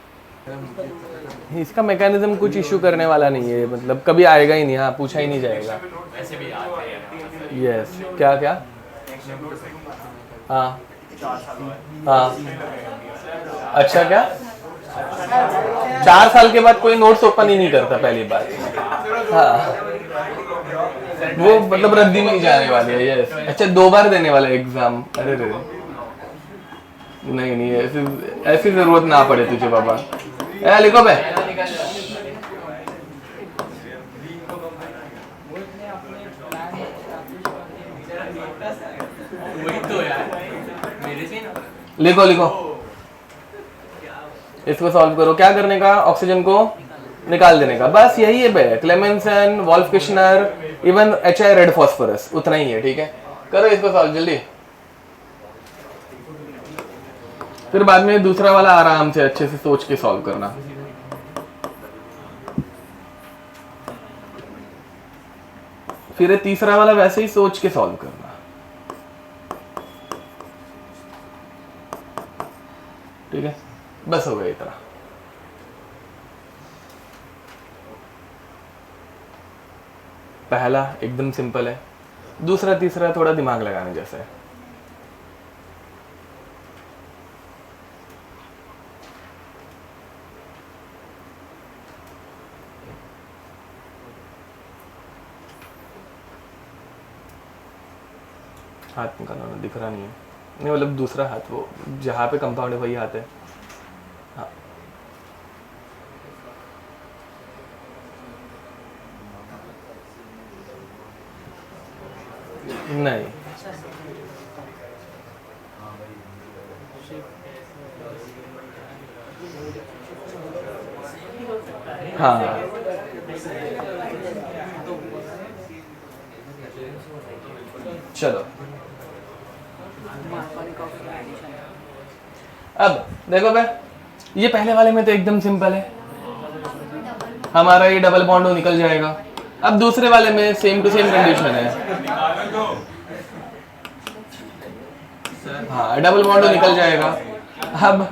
इसका मैकेनिज्म कुछ इशू करने वाला नहीं है, मतलब कभी आएगा ही नहीं, हाँ पूछा ही नहीं जाएगा। ऐसे भी आते हैं। यस क्या क्या, हाँ हाँ, अच्छा क्या 4 साल के बाद कोई नोट्स ओपन ही नहीं करता पहली बार, हाँ वो मतलब रद्दी में ही जाने वाली है, यस। अच्छा 2 बार देने वाला एग्जाम, अरे रे नहीं ऐसी जरूरत ना पड़े तुझे बाबा, लिखो बे, वही तो यार, मेरे से ना। लिखो लिखो, इसको सॉल्व करो, क्या करने का, ऑक्सीजन को निकाल देने का, बस यही है बे, Clemmensen, Wolff Kishner, even HI red phosphorus, उतना ही है, ठीक है, करो इसको सॉल्व जल्दी, फिर बाद में दूसरा वाला आराम से अच्छे से सोच के सॉल्व करना। फिर ये तीसरा वाला वैसे ही सोच के सॉल्व करना, ठीक है, बस हो गया इतना। पहला एकदम सिंपल है, दूसरा तीसरा थोड़ा दिमाग लगाने जैसा है। हाथ निकालना दिख रहा नहीं है, नहीं मतलब दूसरा हाथ, वो जहाँ पे कंपाउंड है वही हाथ है, हाँ नहीं, हाँ चलो अब देखो बे, ये पहले वाले में तो एकदम सिंपल है, हमारा ये डबल बॉन्ड निकल जाएगा। अब दूसरे वाले में सेम टू सेम कंडीशन है, हाँ डबल बॉन्ड निकल जाएगा। अब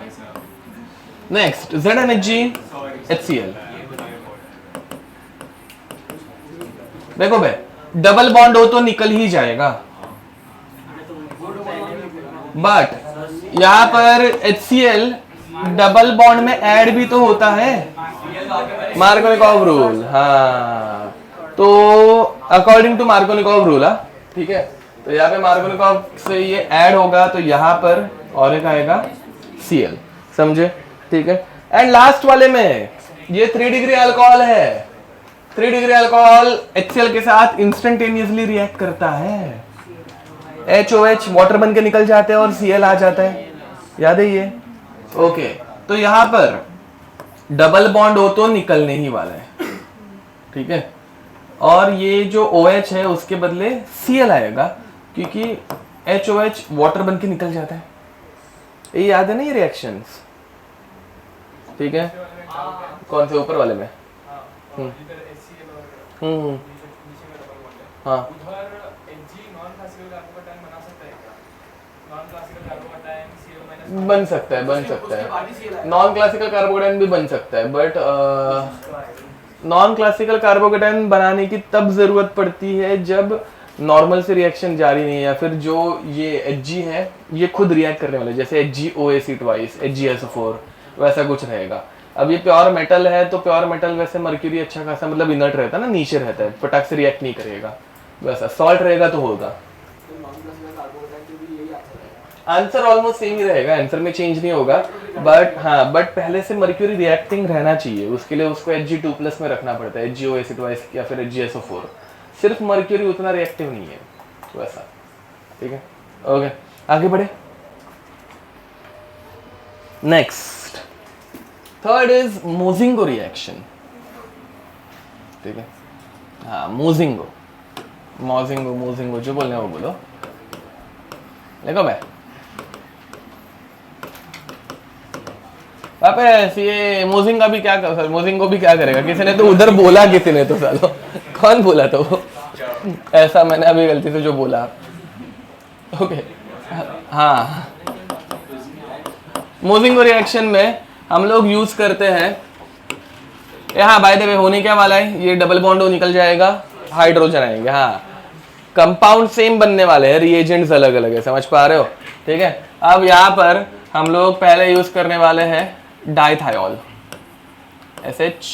नेक्स्ट ZnHg HCl, देखो बे डबल बॉन्ड हो तो निकल ही जाएगा, बट यहाँ पर HCl डबल बॉन्ड में ऐड भी तो होता है, मार्कोनिकॉव रूल, हाँ तो अकॉर्डिंग टू मार्कोनिकॉव रूल, हाँ ठीक है, तो यहाँ पे मार्कोनिकॉव से ये ऐड होगा तो यहाँ पर और एक आएगा Cl, समझे, ठीक है। एंड लास्ट वाले में ये 3 डिग्री अल्कोहल है, 3 डिग्री अल्कोहल HCl के साथ इंस्टेंटेनियसली रिएक्ट करता है, HOH वाटर बन के निकल जाते हैं और Cl आ जाता है, याद है ये, ओके। तो यहाँ पर डबल बॉन्ड हो तो निकलने ही वाला है, ठीक है, और ये जो OH है उसके बदले Cl आएगा क्योंकि HOH वाटर बन के निकल जाता है, ये याद है ना ये रिएक्शंस, ठीक है। कौन से ऊपर वाले में, हाँ बन सकता है, बन सकता है। नॉन क्लासिकल कार्बोकेटाइन भी बन सकता है, बट नॉन क्लासिकल कार्बोकेटाइन बनाने की तब जरूरत पड़ती है जब नॉर्मल से रिएक्शन जारी नहीं है, या फिर जो ये Hg है ये खुद रिएक्ट करने वाले, जैसे HgOAc ट्वाइस, HgSO4 वैसा कुछ रहेगा। अब ये प्योर मेटल है तो प्योर मेटल वैसे मर्क्यूरी अच्छा खासा मतलब इनर्ट रहता है ना, नीचे रहता है, फटाक से रिएक्ट नहीं करेगा। वैसा सॉल्ट रहेगा तो होगा। आंसर ऑलमोस्ट सेम ही रहेगा, आंसर में चेंज नहीं होगा, बट हाँ, बट पहले से मर्क्यूरी रिएक्टिंग रहना चाहिए, उसके लिए उसको Hg2+ में रखना पड़ता है, HgOAc ट्वाइस या फिर HgSO4। सिर्फ मर्क्यूरी उतना रिएक्टिव नहीं है वैसा, ठीक है। ओके, आगे बढ़े। नेक्स्ट, थर्ड इज मोजिंगो रिएक्शन, ठीक है। हाँ, मोजिंगो, मोजिंगो, मोजिंगो जो बोलना है वो बोलो। देखो मैं वापस ये मोजिंगा भी क्या कर, मोजिंगो भी क्या करेगा, किसी ने तो उधर बोला, किसी ने तो सालो कौन बोला था वो, ऐसा मैंने अभी गलती से जो बोला। ओके, हाँ, मोजिंगो रिएक्शन में हम लोग यूज करते हैं, हाँ बाय द वे होने क्या वाला है, ये डबल बॉन्ड निकल जाएगा, हाइड्रोजन आएंगे, हाँ कंपाउंड सेम बनने वाले हैं, रिएजेंट्स अलग अलग है, समझ पा रहे हो, ठीक है। अब यहाँ पर हम लोग पहले यूज करने वाले हैं डाइथायोल, SH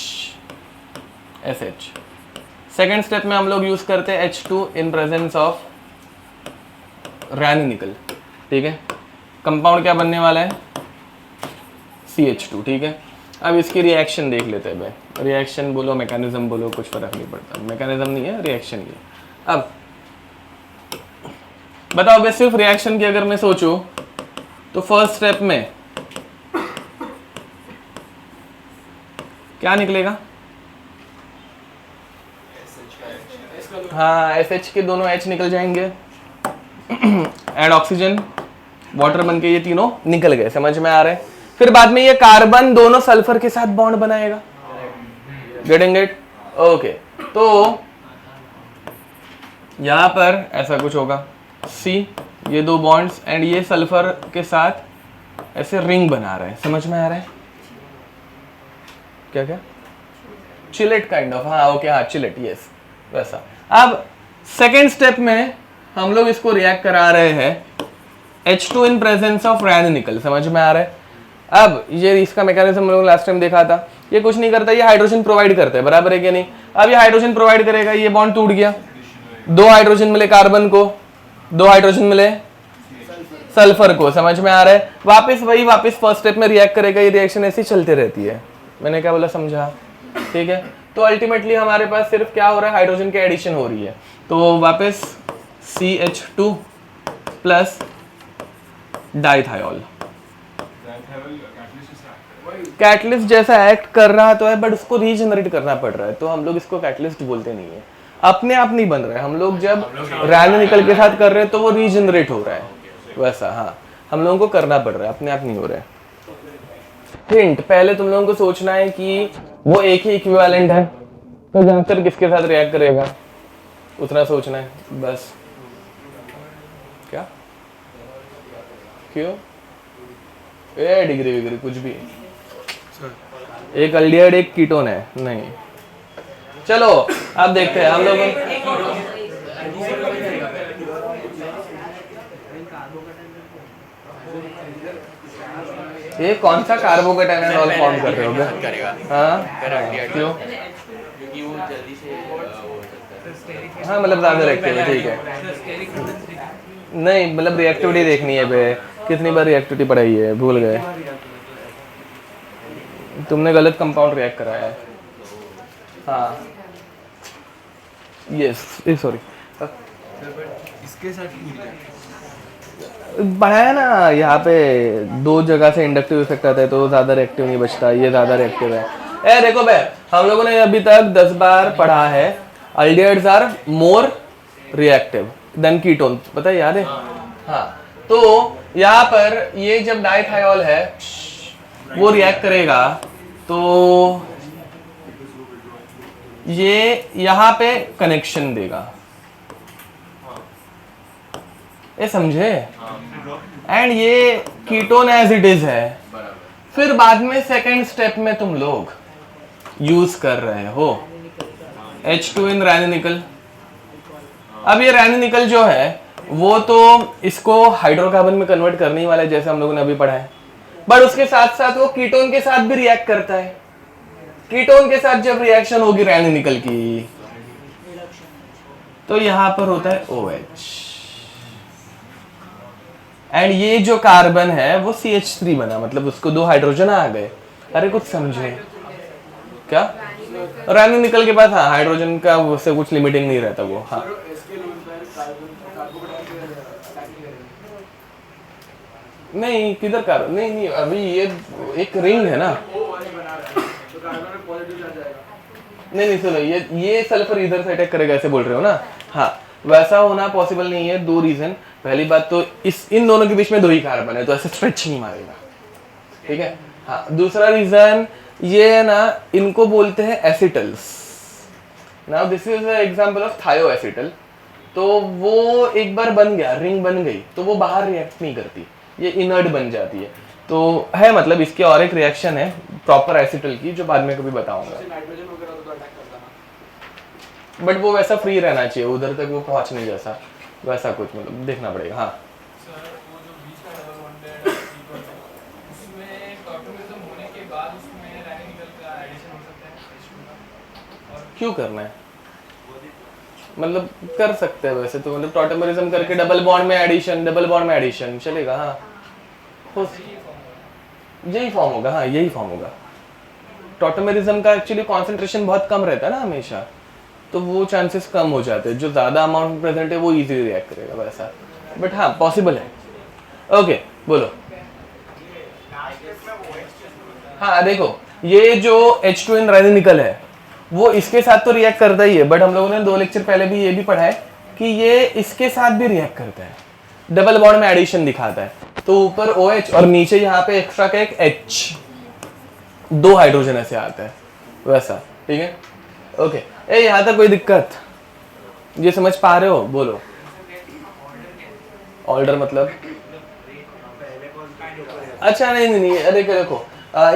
SH। सेकेंड स्टेप में हम लोग यूज करते हैं H2 इन प्रेजेंस ऑफ रैनिनिकल, ठीक है। कंपाउंड क्या बनने वाला है, CH2, ठीक है। अब इसकी रिएक्शन देख लेते हैं भाई, रिएक्शन बोलो मैकेनिज्म बोलो कुछ फर्क नहीं पड़ता, मैकेनिज्म नहीं है रिएक्शन ही है। अब बताओ भाई, सिर्फ रिएक्शन की अगर मैं सोचूं तो फर्स्ट स्टेप में क्या निकलेगा, हाँ SH के दोनों H निकल जाएंगे, एड ऑक्सीजन, वाटर बन के ये तीनों निकल गए, समझ में आ रहा है। फिर बाद में ये कार्बन दोनों सल्फर के साथ बॉन्ड बनाएगा, गेटिंग इट, ओके। तो यहां पर ऐसा कुछ होगा, C, ये दो बॉन्ड्स एंड ये सल्फर के साथ ऐसे रिंग बना रहा है, समझ में आ रहा है, क्या क्या, चिलेट काइंड ऑफ, हाँ ओके, हाँ चिलेट, यस वैसा। अब सेकेंड स्टेप में हम लोग इसको रिएक्ट करा रहे हैं H2 इन प्रेजेंस ऑफ रैनिनिकल, समझ में आ रहा है। अब ये इसका मैकेनिज्म हम लोग लास्ट टाइम देखा था, ये कुछ नहीं करता, ये हाइड्रोजन प्रोवाइड करता है, बराबर है क्या नहीं। अब ये हाइड्रोजन प्रोवाइड करेगा, ये बॉन्ड टूट गया, दो हाइड्रोजन मिले कार्बन को, दो हाइड्रोजन मिले सल्फर को, समझ में आ रहा है। वापस वही, वापस फर्स्ट स्टेप में रिएक्ट करेगा, ये रिएक्शन ऐसी चलती रहती है, मैंने क्या बोला समझा, ठीक है। तो अल्टीमेटली हमारे पास सिर्फ क्या हो रहा है, हाइड्रोजन की एडिशन हो रही है, तो वापस CH2 प्लस डाइथायोल, कैटलिस्ट जैसा एक्ट कर रहा तो है, बट उसको रीजनरेट करना पड़ रहा है, तो हम लोग इसको कैटलिस्ट बोलते नहीं है, अपने आप नहीं बन रहा है, हम लोग जब रैनिनिकल के साथ कर रहे हैं तो वो रीजनरेट हो रहा है, वैसा हाँ हम लोगों को करना पड़ रहा है, अपने आप नहीं हो रहा है। हिंट, पहले तुम लोगों को सोचना है कि वो एक ही इक्विवेलेंट है, तो जंक्शन किसके साथ रिएक्ट करेगा उतना सोचना है बस। क्या क्यों, ए डिग्री विग्री कुछ भी, एक अल्डिहाइड एक कीटोन है, नहीं। चलो अब देखते हैं हम लोग, ये कौन सा कार्बोकेटाइन एनॉल फॉर्म कर रहे हो करेगा, हाँ क्यों, क्योंकि वो जल्दी से हो सकता है। हाँ मतलब ज्यादा रिएक्टिव है, ठीक है। नहीं मतलब रिएक्टिविटी देखनी है बे, कितनी बार रिएक्टिविटी पढ़ाई है, भूल गए, तुमने गलत कंपाउंड रिएक्ट कराया है, हाँ यस सॉरी, इसके साथ बढ़ाया ना, यहाँ पे दो जगह से इंडक्टिव इफेक्ट आता है तो ज्यादा रिएक्टिव नहीं बचता, ये ज्यादा रिएक्टिव है। ए देखो बे, हम लोगों ने अभी तक 10 बार पढ़ा है aldehydes are more reactive than ketone, पता है, याद है, हाँ। तो यहाँ पर ये जब डाइथायोल है वो रिएक्ट करेगा तो ये यहाँ पे कनेक्शन देगा, ये समझे, एंड ये कीटोन एज इट इज है। फिर बाद में सेकेंड स्टेप में तुम लोग यूज कर रहे हो H2 इन रैनिनिकल। अब ये रैनिनिकल जो है वो तो इसको हाइड्रोकार्बन में कन्वर्ट करने ही वाला है, जैसे हम लोगों ने अभी पढ़ा है, बट उसके साथ साथ वो कीटोन के साथ भी रिएक्ट करता है। कीटोन के साथ जब रिएक्शन होगी रैनिनिकल की तो यहां पर होता है OH, एंड ये जो कार्बन है वो CH3 बना, मतलब उसको 2 हाइड्रोजन आ गए। अरे कुछ समझे क्या? रैनिनिकल के पास हाँ हाइड्रोजन का उससे कुछ लिमिटिंग नहीं रहता वो। हाँ नहीं किधर कार्बन, नहीं नहीं अभी ये एक रिंग है ना। नहीं नहीं सुनो, ये सल्फर इधर से अटैक करेगा ऐसे बोल रहे हो ना। हाँ वैसा होना पॉसिबल नहीं है, 2 रीजन। पहली बात तो इन दोनों के बीच में 2 ही कार्बन है तो ऐसे स्ट्रेच नहीं मारेगा, ठीक है। हाँ दूसरा रीजन ये है ना, इनको बोलते हैं acetals. Now this is example of thioacetal. तो वो एक बार बन गया, रिंग बन गई तो वो बाहर रिएक्ट नहीं करती, ये इनर्ट बन जाती है। तो है मतलब इसकी और एक रिएक्शन है प्रॉपर एसिटल की जो बाद में कभी बताऊंगा, बट वो वैसा फ्री रहना चाहिए, उधर तक वो पहुंचने जैसा वैसा कुछ मतलब देखना पड़ेगा। हाँ क्यों करना है, मतलब कर सकते हैं वैसे तो, मतलब टॉटमरिज्म करके डबल बॉन्ड में एडिशन चलेगा। हाँ यही फॉर्म होगा, हाँ यही फॉर्म होगा। टॉटमरिज्म का एक्चुअली कॉन्सेंट्रेशन बहुत कम रहता है ना हमेशा, तो वो चांसेस कम हो जाते हैं। जो ज़्यादा अमाउंट प्रेजेंट है वो इजीली रिएक्ट करेगा वैसा, बट हाँ पॉसिबल है। ओके बोलो। हाँ देखो ये जो H2 इन रैनिनिकल है वो इसके साथ तो रिएक्ट करता ही है, बट हम लोगों ने 2 लेक्चर पहले भी ये भी पढ़ा है कि ये इसके साथ भी रिएक्ट करता है, डबल बॉन्ड में एडिशन दिखाता है। तो ऊपर OH और नीचे यहाँ पे एक्स्ट्रा का एक H, 2 हाइड्रोजन ऐसे आता है वैसा, ठीक है। ओके ए यहाँ तक कोई दिक्कत, ये समझ पा रहे हो? बोलो। ऑर्डर मतलब अच्छा नहीं नहीं नहीं, अरे देखो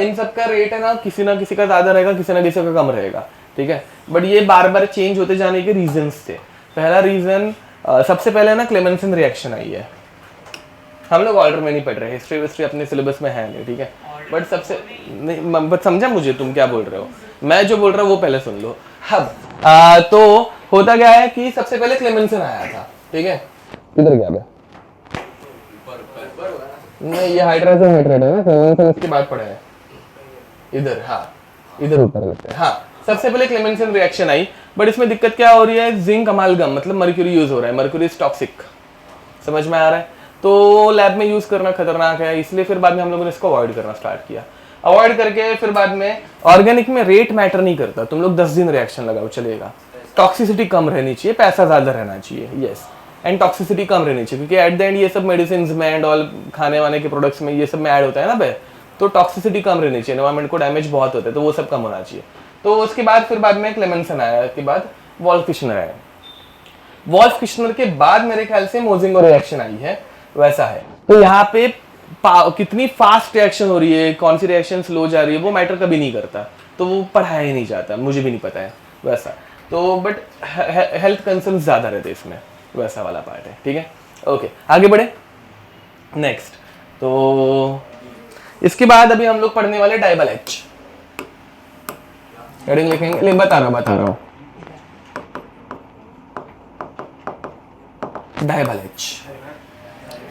इन सब का रेट है ना किसी का ज्यादा रहेगा, किसी ना किसी का कम रहेगा, ठीक है। बट ये बार बार चेंज होते जाने के रीजंस थे। पहला रीजन सबसे पहले ना क्लेमेंसन रिएक्शन आई है। हम लोग ऑर्डर में नहीं पढ़ रहे, हिस्ट्री अपने सिलेबस में है नहीं, ठीक है। बट सबसे नहीं, बट समझा मुझे तुम क्या बोल रहे हो, मैं जो बोल रहा हूँ वो पहले सुन लो। अब तो होता क्या है कि सबसे पहले क्लेमेंसन आया था, ठीक है। किधर गया बे? नहीं ये हाइड्रोजन हाइड्रेट है ना, क्लेमेंसन इसके बाद पढ़ा है इधर। हाँ इधर ऊपर लगता है। हाँ सबसे पहले क्लेमेंसन रिएक्शन आई, बट इसमें दिक्कत क्या हो रही है, जिंक अमालगम मतलब मर्क्यूरी यूज हो रहा है, मर्क्यूरी इज टॉक्सिक, समझ में आ रहा है। तो लैब में यूज करना खतरनाक है, इसलिए फिर बाद में हम लोगों ने इसको अवॉइड करना स्टार्ट किया। अवॉइड करके फिर बाद में ऑर्गेनिक में रेट मैटर नहीं करता, तुम लोग 10 दिन रिएक्शन लगाओ चलेगा, टॉक्सिसिटी कम रहनी चाहिए, पैसा ज्यादा रहना चाहिए, यस, एंड टॉक्सिसिटी कम रहनी चाहिए, क्योंकि एट द एंड ये सब मेडिसिन में एंड ऑल खाने वाने के प्रोडक्ट्स में ये सब में ऐड होता है ना बे, तो टॉक्सिसिटी कम रहनी चाहिए, एनवायरमेंट को डैमेज बहुत होता है, तो वो सब कम होना चाहिए। तो उसके बाद फिर बाद में क्लेमेंसन आया, के बाद वॉल्फ किश्नर आया। वॉल्फ किश्नर के बाद मेरे ख्याल से मोजिंगो रिएक्शन आई है, वैसा है। तो यहाँ पे कितनी फास्ट रिएक्शन हो रही है, कौन सी रिएक्शन स्लो जा रही है, वो मैटर कभी नहीं करता, तो वो पढ़ाया ही नहीं जाता, मुझे भी नहीं पता है वैसा। तो बट हेल्थ कंसर्न ज्यादा रहते इसमें, वैसा वाला पार्ट है, ठीक है। ओके आगे बढ़े नेक्स्ट। तो इसके बाद अभी हम लोग पढ़ने वाले डाइबल H, हेडिंग लिखेंगे, बता रहा हूँ डाइबल H,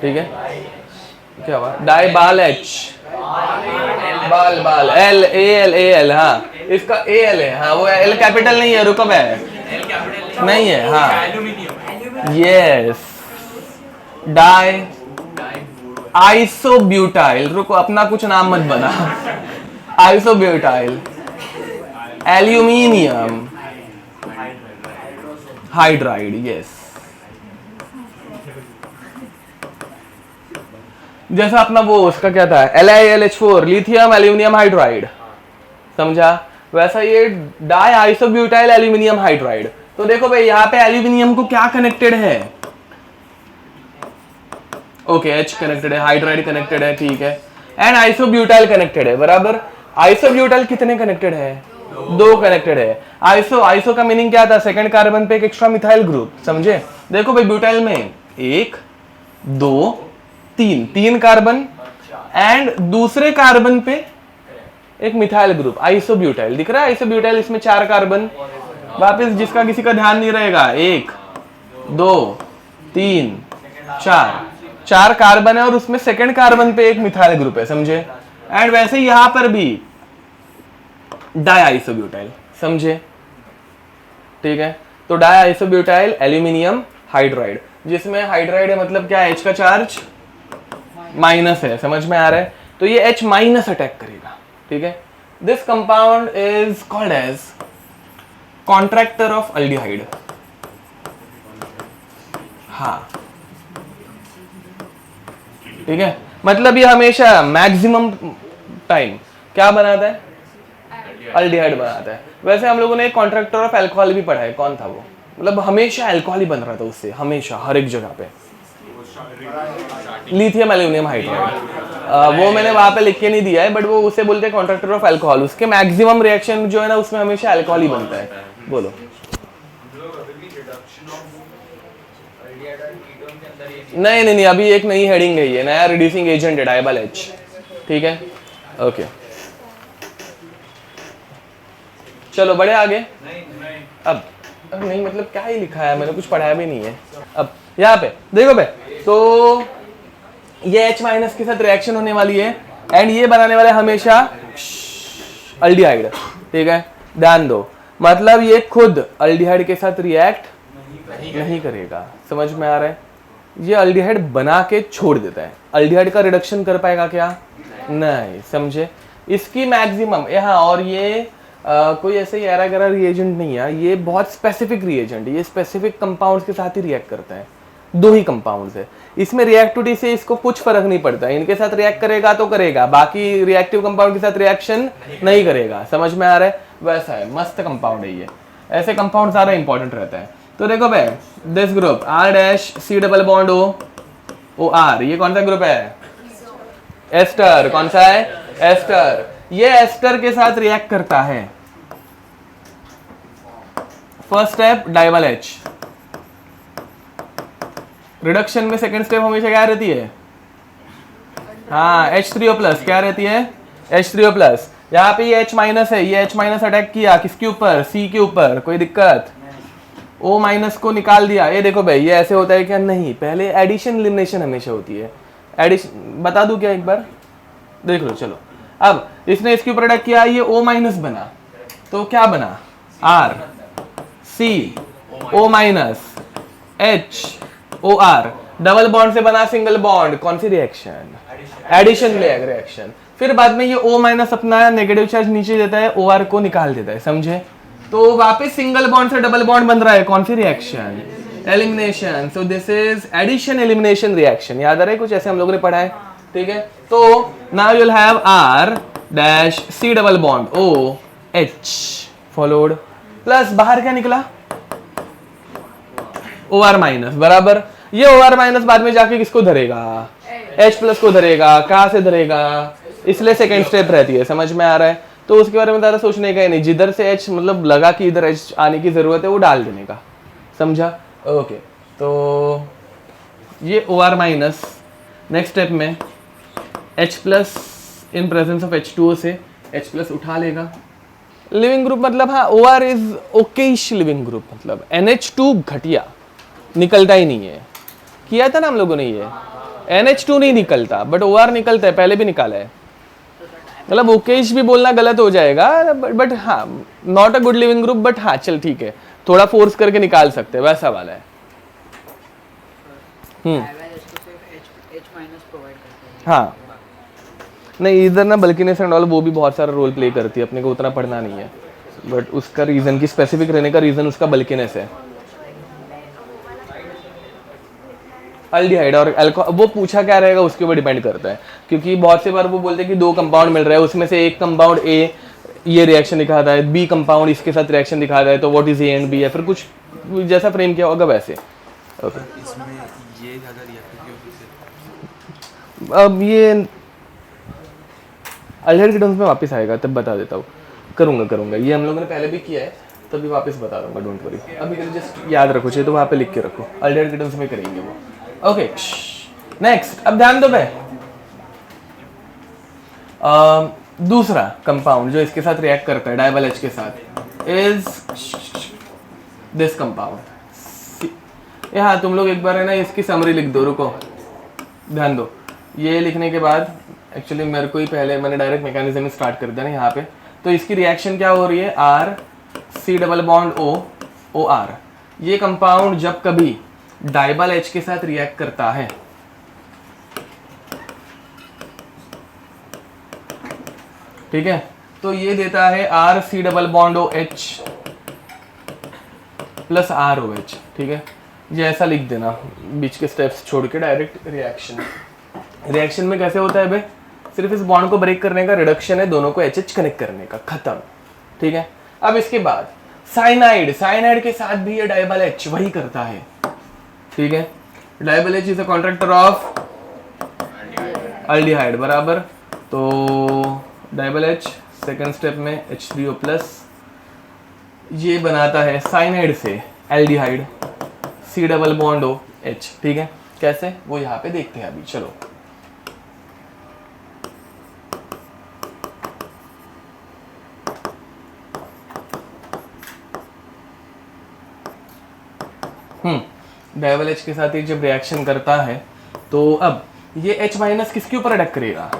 ठीक है। क्या हुआ? डाइबाल H, बाल L, हाँ इसका AL है, हाँ वो L कैपिटल नहीं है, रुको है नहीं है, हाँ यस, डाई आइसोब्यूटाइल, रुको अपना कुछ नाम मत बना, आइसोब्यूटाइल एल्यूमिनियम हाइड्राइड, यस। जैसा अपना वो उसका क्या था, LiLH4 लिथियम एल्यूमिनियम हाइड्राइड, समझा, वैसा ये डाई आइसोब्यूटाइल एल्यूमिनियम हाइड्राइड। तो देखो भाई यहाँ पे एल्यूमिनियम को क्या कनेक्टेड है, ओके H कनेक्टेड है, हाइड्राइड कनेक्टेड है, ठीक है, एंड आइसोब्यूटाइल कनेक्टेड है, बराबर। आइसोब्यूटाइल कितने कनेक्टेड है? 2 कनेक्टेड है। आइसो का मीनिंग क्या था? सेकंड कार्बन पे एक एक्स्ट्रा मिथाइल ग्रुप, समझे? देखो भाई ब्यूटाइल में 1 2 3 कार्बन एंड दूसरे कार्बन पे एक मिथाइल ग्रुप, आइसोब्यूटाइल दिख रहा है। आइसोब्यूटाइल इसमें 4 कार्बन, वापस जिसका किसी का ध्यान नहीं रहेगा, 1 2 3 4 कार्बन है और उसमें सेकंड कार्बन पे एक मिथाइल ग्रुप है, समझे? एंड वैसे यहां पर भी डाइआइसोब्यूटाइल, समझे? ठीक है, तो डाइआइसोब्यूटाइल एल्यूमिनियम हाइड्राइड, जिसमें हाइड्राइड है मतलब क्या? H का चार्ज माइनस है, समझ में आ रहा है? तो ये H माइनस अटैक करेगा, ठीक है। This compound is called as contractor of aldehyde. हाँ, ठीक है, मतलब ये हमेशा मैक्सिमम टाइम क्या बनाता है? अल्डिहाइड बनाता है। वैसे हम लोगों ने एक कॉन्ट्रैक्टर ऑफ अल्कोहल भी पढ़ा है, कौन था वो? मतलब हमेशा अल्कोहल ही बन रहा था उससे, हमेशा हर एक जगह पे। लिथियम एल्यूमिनियम हाइड्राइड, वो मैंने वहां पे लिख के नहीं दिया है, बट वो उसे बोलते हैं कॉन्ट्रैक्टर ऑफ अल्कोहल। उसके मैक्सिमम रिएक्शन जो है ना, उसमें हमेशा अल्कोहल ही बनता है। बोलो। नहीं, अभी एक नई हेडिंग है, ये नया रिड्यूसिंग एजेंट है, डाइबल H, ठीक है, ओके। चलो बढ़े आगे। अब नहीं मतलब क्या ही लिखा है, मैंने कुछ पढ़ाया भी नहीं है। अब यहाँ पे देखो भाई, तो ये H माइनस के साथ रिएक्शन होने वाली है एंड ये बनाने वाले हमेशा अल्डिहाइड, ठीक है, ध्यान दो। मतलब ये खुद अल्डिहाइड के साथ रिएक्ट नहीं करेगा, समझ में आ रहा है? ये अल्डिहाइड बना के छोड़ देता है। अल्डिहाइड का रिडक्शन कर पाएगा क्या? नहीं, समझे? इसकी मैक्सिमम यहाँ, और ये कोई ऐसे ही एरा गरा रिएजेंट नहीं है, ये बहुत स्पेसिफिक रिएजेंट है, ये स्पेसिफिक कंपाउंड्स के साथ ही रिएक्ट करता है। 2 ही कंपाउंड्स है, इसमें रिएक्टिविटी से इसको कुछ फर्क नहीं पड़ता, इनके साथ रिएक्ट करेगा तो करेगा, बाकी रिएक्टिव कंपाउंड के साथ रिएक्शन नहीं करेगा, समझ में आ रहा है? वैसा है, मस्त कंपाउंड है ये, ऐसे कंपाउंड ज़्यादा इंपॉर्टेंट रहता है। तो देखो भाई, दिस ग्रुप R'(C≡OR, ये कौन सा ग्रुप है? एस्टर। कौन सा है? एस्टर। ये एस्टर के साथ रिएक्ट करता है। फर्स्ट स्टेप डाइबल H, रिडक्शन में सेकंड स्टेप हमेशा क्या रहती है? हाँ, H3O+, क्या रहती है? H3O+। यहाँ पे ये H माइनस है, ये H माइनस अटैक किया किसके ऊपर? C के ऊपर, कोई दिक्कत? O माइनस को निकाल दिया। ये देखो भाई, ये ऐसे होता है क्या? नहीं, पहले एडिशन एलिमिनेशन हमेशा होती है। एडिशन बता दूं क्या एक बार? देख लो, चलो। अब इसने इसके ऊपर अटैक किया, ये O माइनस बना, तो क्या बना? R C O minus H O R, double bond से बना सिंगल बॉन्ड, कौन सी रिएक्शन? Addition reaction. फिर बाद में ये O माइनस अपना नेगेटिव चार्ज नीचे देता है, OR को निकाल देता है, समझे? तो वापस सिंगल बॉन्ड से डबल बॉन्ड बन रहा है, कौन सी reaction? Elimination. So this is addition elimination reaction. याद आ रहा है कुछ ऐसे हम लोगों ने पढ़ा है, ठीक है? तो now you will have R'(C double bond OH followed plus बाहर क्या निकला? OR माइनस, बराबर। ये OR माइनस बाद में जाके किसको धरेगा? H प्लस को धरेगा। कहां से धरेगा? इसलिए सेकेंड स्टेप रहती है, समझ में आ रहा है? तो उसके बारे में ज़्यादा सोचने का ही नहीं, जिधर से H मतलब लगा कि इधर H आने की ज़रूरत है वो डाल देने का, समझा? ओके, तो ये OR माइनस नेक्स्ट स्टेप में H plus in presence of H2O से H प्लस उठा लेगा। लिविंग ग्रुप मतलब, हाँ, OR is Okesh leaving group, मतलब NH2 घटिया, निकलता ही नहीं है। किया था ना हम लोगों ने ये, NH2 नहीं निकलता बट OR निकलता है, पहले भी निकाला है। मतलब ओकेश भी बोलना गलत हो जाएगा, बट हाँ, not a good leaving group, but हाँ चल ठीक है, थोड़ा फोर्स करके निकाल सकते हैं, वैसा वाला है। हाँ, नहीं इधर ना बल्किनेस एंड ऑल वो भी बहुत सारा रोल प्ले करती है, अपने को उतना पढ़ना नहीं है, बट उसका रीजन की स्पेसिफिक रहने का रीजन उसका बल्किनेस है। अल्डिहाइड और अल्कोहल, वो पूछा क्या रहेगा उसके ऊपर डिपेंड करता है, क्योंकि बहुत से बार वो बोलते हैं कि 2 कंपाउंड मिल रहा है, उसमें से एक कंपाउंड A ये रिएक्शन दिखाता है, B कंपाउंड इसके साथ रिएक्शन दिखाता है, तो what is A and B, या फिर कुछ जैसा फ्रेम किया होगा वैसे। ओके, इसमें ये ज़्यादा रिएक्टिव क्यों? अब ये अल्डेहाइड कीटोन्स में वापस आएगा तब बता देता हूँ, करूँगा ये हम लोगों ने पहले भी किया है, तभी वापस बता दूंगा, डोंट वरी। अभी के लिए जस्ट याद रखो, चाहिए तो वहाँ पे लिख के रखो, अल्डेहाइड कीटोन्स में करेंगे वो। ओके नेक्स्ट, अब ध्यान दो भाई, दूसरा कंपाउंड जो इसके साथ रिएक्ट करता है डाइबल एच के साथ इज दिस कंपाउंड। यहाँ तुम लोग एक बार है ना इसकी समरी लिख दो, रुको ध्यान दो। ये लिखने के बाद एक्चुअली मेरे को ही पहले मैंने डायरेक्ट मैकेनिज्म स्टार्ट कर दिया ना यहाँ पे। तो इसकी रिएक्शन क्या हो रही है, R C double bond O O R. ये कंपाउंड जब कभी डाइबल एच के साथ रिएक्ट करता है, ठीक है, तो ये देता है R C double bond O H plus R O H, ठीक है। ये ऐसा लिख देना, बीच के स्टेप्स छोड़ के डायरेक्ट रिएक्शन में कैसे होता है भाई, सिर्फ इस बॉन्ड को ब्रेक करने का, रिडक्शन है, दोनों को एच एच कनेक्ट करने का, खत्म, ठीक है। अब इसके बाद साइनाइड के साथ भी ये डाइबल एच वही करता है, ठीक है। DIBAL H is a contractor of aldehyde, बराबर। तो डाइबल एच सेकेंड स्टेप में H3O+, ये बनाता है साइनाइड से aldehyde C double bond O H, ठीक है। कैसे वो यहाँ पे देखते हैं अभी, चलो। डाइबल एच के साथ ही जब रिएक्शन करता है तो अब ये H- किसके ऊपर अटैक करेगा,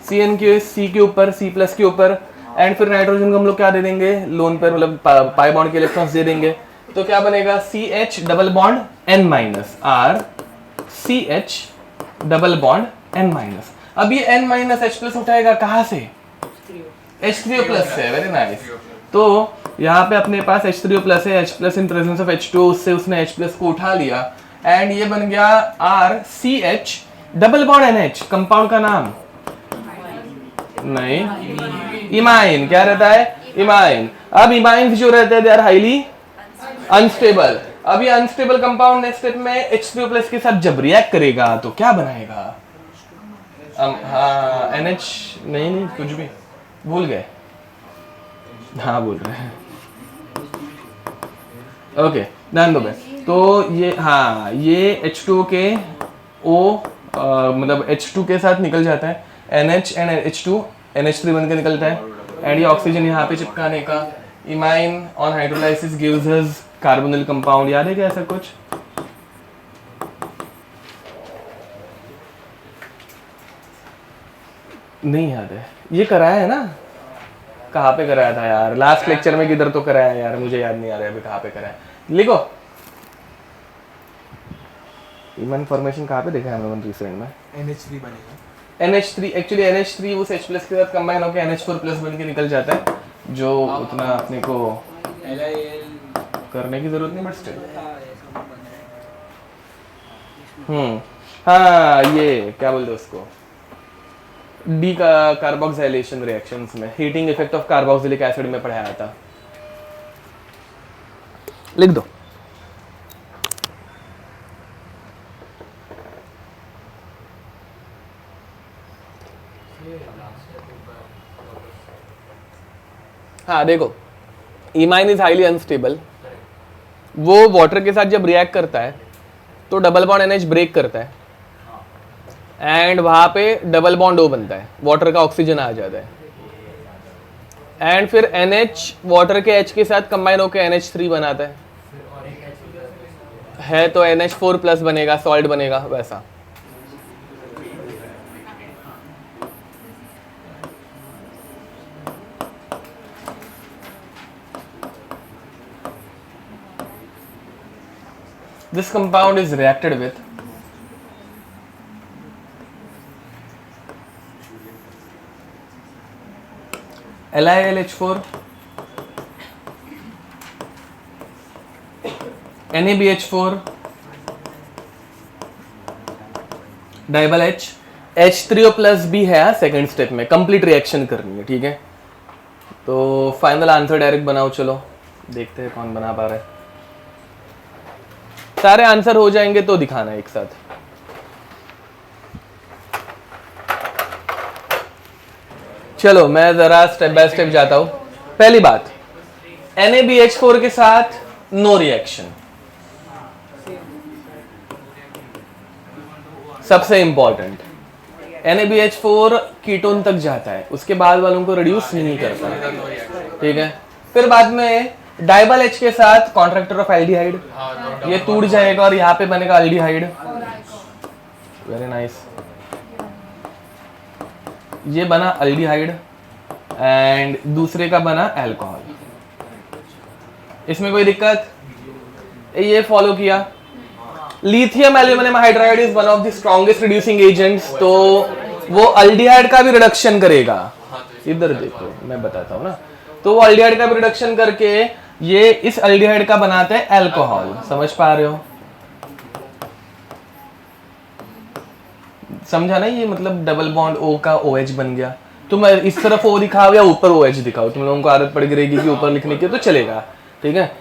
CN के C के ऊपर, C+ के ऊपर, एंड फिर नाइट्रोजन को हम लोग क्या दे देंगे, लोन पर, मतलब पाई बॉन्ड के इलेक्ट्रॉन्स दे देंगे। तो क्या बनेगा, CH double bond N- R CH double bond N-। अब ये N-H+ उठाएगा कहाँ से, H3O+ से, वेरी नाइस। तो यहाँ पे अपने पास H3O+ है, H+ in presence of H2, उससे उसने H+ को उठा लिया, एंड ये बन गया R CH double bond NH। Compound का नाम नहीं, इमाइन। क्या रहता है, इमाइन। अब इमाइन जो रहते हैं दे आर हाईली अनस्टेबल। अब ये अनस्टेबल कंपाउंड नेक्स्ट स्टेप में H3O+ के साथ जब रिएक्ट करेगा तो क्या बनाएगा, हाँ NH, नहीं कुछ भी भूल गए, हाँ बोल रहे हैं, ओके ध्यान दो भाई। तो ये हाँ ये H2O के O मतलब H2 के साथ निकल जाता है, NH एंड H2 NH3 बन के निकलता है, एंड ये ऑक्सीजन यहाँ पे चिपकाने का, imine on hydrolysis gives us carbonyl compound. याद है क्या ऐसा कुछ, नहीं याद है, ये कराया है ना, कहाँ पे कराया था यार, लास्ट लेक्चर में किधर तो कराया है यार, मुझे याद नहीं आ रहा है अभी कहाँ पे कराया, लिखो। इमाइन फॉर्मेशन कहाँ पे देखा है हम लोगों ने रिसेंट में, NH3 बनेगा, NH3 एक्चुअली NH3 उस H+ के साथ कंबाइन होकर NH4+ बन के निकल जाता है, जो उतना अपने को करने की जरूरत नहीं, बट स्टिल। हाँ ये क्या बोलते हैं उसको, डी का कार्बोक्सिलेशन रिएक्शंस में heating effect of carboxylic acid में पढ़ाया था, लिख दो। हाँ देखो, इमाइन इज हाईली अनस्टेबल, वो वाटर के साथ जब रिएक्ट करता है तो डबल बॉन्ड NH ब्रेक करता है, एंड वहां पे डबल बॉन्ड O बनता है, वाटर का ऑक्सीजन आ जाता है, एंड फिर NH वाटर के H के साथ कंबाइन होकर NH3 बनाता है तो NH4+ बनेगा, सॉल्ट बनेगा वैसा। This compound is reacted with LiLH4, NaBH4, डाइबल H, H3O+ भी है सेकंड स्टेप में, कंप्लीट रिएक्शन करनी है, ठीक है। तो फाइनल आंसर डायरेक्ट बनाओ, चलो देखते हैं कौन बना पा रहा है। सारे आंसर हो जाएंगे तो दिखाना एक साथ। चलो मैं जरा स्टेप बाय स्टेप जाता हूं। पहली बात, NaBH4 के साथ नो रिएक्शन, सबसे इंपॉर्टेंट। NaBH4 कीटोन तक जाता है, उसके बाद वालों को रिड्यूस नहीं करता, ठीक है। फिर बाद में डाइबल H के साथ कॉन्ट्रैक्टर ऑफ एल्डिहाइड, ये टूट जाएगा और यहाँ पे बनेगा एल्डिहाइड। वेरी नाइस, ये बना एल्डिहाइड एंड दूसरे का बना अल्कोहल। इसमें कोई दिक्कत? ये फॉलो किया। Lithium aluminium hydride is one of the strongest reducing agents, तो वो एल्डिहाइड का भी रिडक्शन करेगा। इधर देखो मैं बताता हूँ ना, तो वो एल्डिहाइड का भी रिडक्शन करके ये इस एल्डिहाइड का बनाते हैं अल्कोहल। समझ पा रहे हो? समझा ना? ये मतलब डबल बॉन्ड O का OH बन गया। तुम इस तरफ O दिखाओ या ऊपर OH दिखाओ, तुम लोगों को आदत पड़ गई रहेगी कि ऊपर लिखने की, तो चलेगा, ठीक है।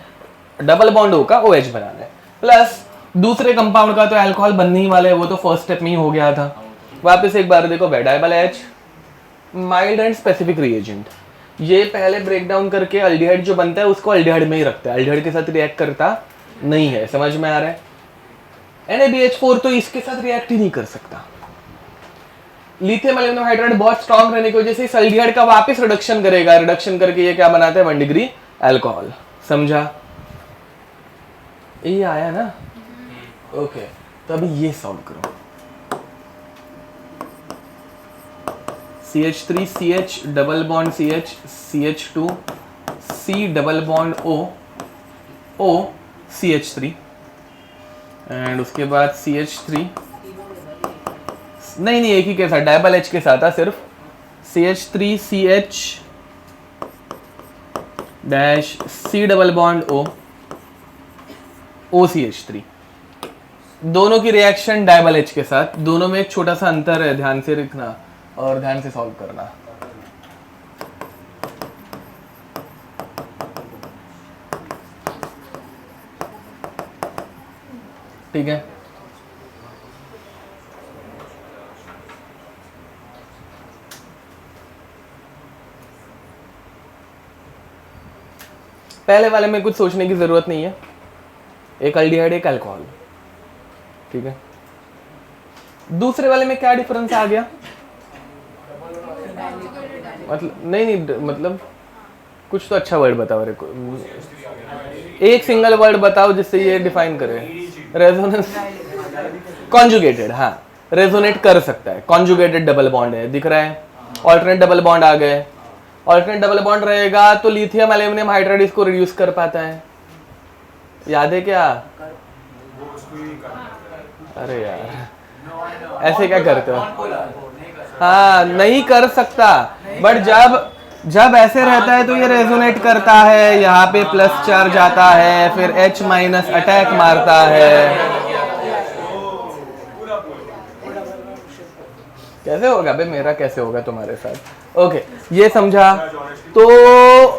डबल बॉन्ड O का OH बनाना है, प्लस दूसरे कंपाउंड का तो अल्कोहल बनने ही वाला है, वो तो फर्स्ट स्टेप में ही हो गया था। वापस एक बार देखो, डाइबल H mild and specific reagent, ये पहले ब्रेक डाउन करके एल्डिहाइड जो बनता है उसको एल्डिहाइड में ही रखता है, एल्डिहाइड के साथ रिएक्ट करता नहीं है। समझ में आ रहा है? NaBH4 तो इसके साथ रिएक्ट ही नहीं कर सकता। लिथियम एल्यूमिनियम हाइड्राइड बहुत स्ट्रांग रहने की वजह से इस एल्डिहाइड का वापस रिडक्शन करेगा, रिडक्शन करके ये क्या बनाता है? 1 डिग्री अल्कोहल। समझा? ये आया ना? ओके, तो अभी ये सॉल्व करो। CH3 CH double bond CH CH2 C double bond O O CH3 and उसके बाद CH3, नहीं एक ही के साथ, डाइबल H के साथ था सिर्फ। CH3 CH dash C double bond O OCH3, दोनों की रिएक्शन डाइबल H के साथ। दोनों में एक छोटा सा अंतर है, ध्यान से लिखना और ध्यान से सॉल्व करना। ठीक है, पहले वाले में कुछ सोचने की जरूरत नहीं है, एक एल्डिहाइड एक अल्कोहल, ठीक है। दूसरे वाले में क्या डिफरेंस आ गया? मतलब नहीं मतलब कुछ तो अच्छा वर्ड बताओ रे, एक सिंगल वर्ड बताओ जिससे ये डिफाइन करे। रेजोनेंस, कॉन्जुगेटेड, हाँ रेजोनेट कर सकता है, कॉन्जुगेटेड डबल बॉन्ड है, दिख रहा है। ऑल्टरनेट डबल बॉन्ड आ गए, ऑल्टरनेट डबल बॉन्ड रहेगा तो लिथियम एल्यूमिनियम हाइड्राइड इसको रिड्यूस कर पाता है, याद है क्या? अरे यार ऐसे क्या करते हो? हाँ नहीं कर सकता, बट जब ऐसे रहता है तो ये रेजोनेट करता है, यहाँ पे प्लस चार्ज आता है, फिर H माइनस अटैक मारता है। कैसे होगा बे? मेरा कैसे होगा तुम्हारे साथ? ओके, ये समझा। तो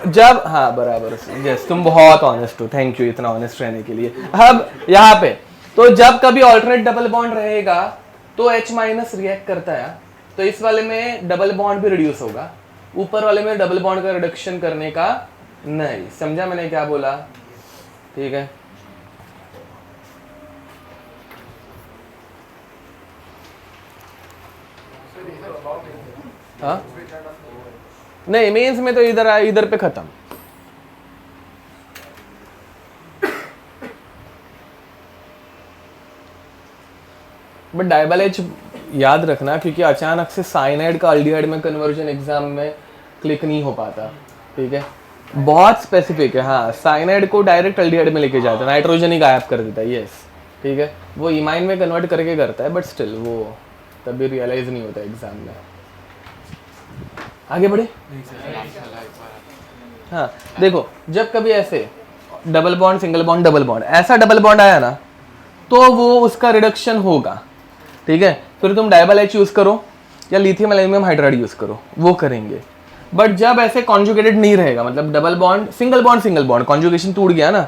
जब, हाँ बराबर, यस तुम बहुत ऑनेस्ट हो, थैंक यू इतना ऑनेस्ट रहने के लिए। अब यहाँ पे तो जब कभी ऑल्टरनेट डबल बॉन्ड रहेगा तो H माइनस रिएक्ट करता है, तो इस वाले में डबल बॉन्ड भी रिड्यूस होगा, ऊपर वाले में डबल बॉन्ड का रिडक्शन करने का नहीं। समझा मैंने क्या बोला? ठीक है, हाँ नहीं मेंस में तो इधर पे खत्म। बट डाइबल H याद रखना, क्योंकि अचानक से साइनाइड का एल्डिहाइड में कन्वर्जन एग्जाम में क्लिक नहीं हो पाता, ठीक है, बहुत स्पेसिफिक है। हाँ साइनाइड को डायरेक्ट एल्डिहाइड में लेके जाता है, नाइट्रोजन ही गायब कर देता है, यस ठीक है, वो इमाइन में कन्वर्ट करके करता है, बट स्टिल वो तभी रियलाइज नहीं होता एग्जाम में। आगे बढ़े। हाँ देखो, जब कभी ऐसे double bond single bond double bond, ऐसा डबल बॉन्ड आया ना, तो वो उसका रिडक्शन होगा, ठीक है। फिर तुम डाइबल H यूज करो या लिथियम एल्यूमिनियम हाइड्राइड यूज करो, वो करेंगे। बट जब ऐसे कॉन्जुगेटेड नहीं रहेगा, मतलब double bond single bond conjugation टूट गया ना,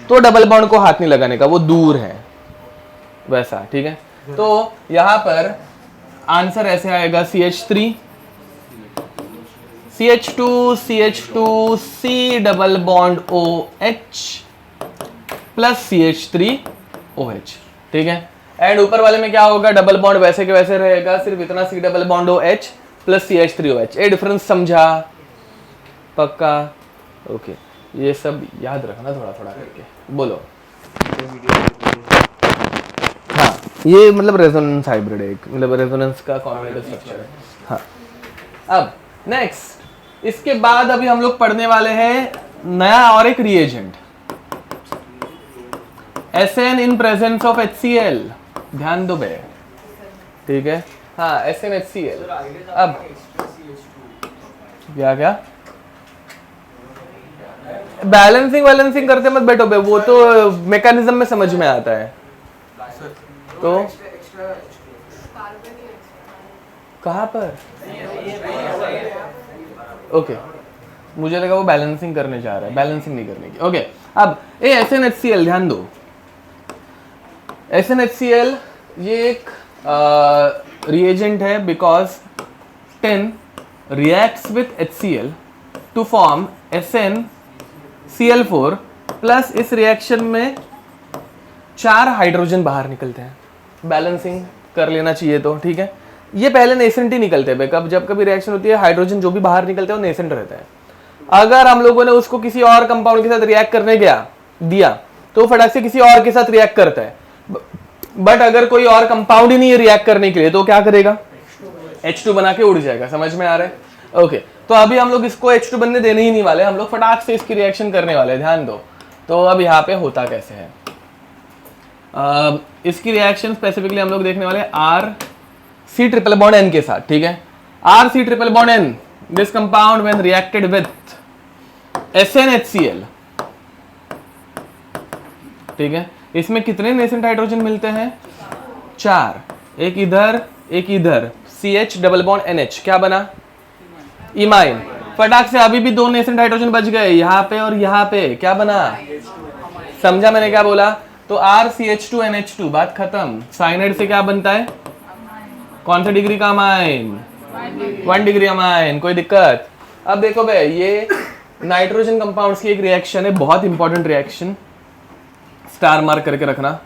तो डबल बॉन्ड को हाथ नहीं लगाने का, वो दूर है वैसा, ठीक है। तो यहाँ पर आंसर ऐसे आएगा CH3 CH2 C double bond OH plus CH3OH, ठीक है। एंड ऊपर वाले में क्या होगा, डबल बॉन्ड वैसे के वैसे रहेगा, सिर्फ इतना C double bond OH plus CH3OH। ये डिफरेंस समझा? पक्का? ओके, ये सब याद रखना थोड़ा थोड़ा करके। बोलो। हाँ, ये मतलब रेजोनेंस हाइब्रिड है, मतलब रेजोनेंस का कॉन्वेंट स्ट्रक्चर है। हाँ, अब नेक्स्ट, इसके बाद अभी हम लोग पढ़ने वाले हैं नया और एक reagent, SN in presence of HCl। ध्यान दो बे, ठीक है। हाँ, SnHCl। अब क्या बैलेंसिंग करते मत बैठो बे, वो तो मैकेनिज्म में समझ में आता है। तो कहाँ पर? ओके, मुझे लगा वो बैलेंसिंग करने जा रहा है, बैलेंसिंग नहीं करने की। ओके, अब ये SnHCl ध्यान दो। SnHCl ये एक रिएजेंट है because 10 reacts with HCl to form SnCl4 plus इस रिएक्शन में 4 हाइड्रोजन बाहर निकलते हैं। बैलेंसिंग कर लेना चाहिए तो, ठीक है। ये पहले नेसेंट ही निकलते हैं, कब जब कभी रिएक्शन होती है हाइड्रोजन जो भी बाहर निकलते हैं वो नेसेंट रहता है। अगर हम लोगों ने उसको किसी और कंपाउंड के साथ रिएक्ट करने दिया तो फटाक से किसी और के साथ रिएक्ट करता है। बट अगर कोई और कंपाउंड ही नहीं है रिएक्ट करने के लिए तो क्या करेगा? H2 बना के उड़ जाएगा। समझ में आ रहा है? ओके, तो अभी हम लोग इसको H2 बनने देने ही नहीं वाले, हम लोग फटाक से इसकी रिएक्शन करने वाले हैं। ध्यान दो। तो अब यहाँ पे होता कैसे है, इसकी रिएक्शन स्पेसिफिकली हम लोग देखने वाले RC ट्रिपल बॉन्ड N के साथ, ठीक है। RC triple bond N, this compound when reacted with SnHCl, ठीक है। इसमें कितने नेसेंट हाइड्रोजन मिलते हैं? 4, एक इधर एक इधर, CH डबल बॉन्ड NH, क्या बना? इमाइन। फटाक से अभी भी 2 नेसेंट हाइड्रोजन बच गए, यहाँ पे और यहाँ पे, क्या बना? समझा मैंने क्या बोला? तो RCH2NH2, बात खत्म। साइनाइड से क्या बनता है? कौन सा डिग्री का अमाइन? 1 degree amine. कोई दिक्कत? अब देखो भाई, ये नाइट्रोजन कंपाउंड्स की एक रिएक्शन है, बहुत इंपॉर्टेंट रिएक्शन, स्टार मार्क करके रखना।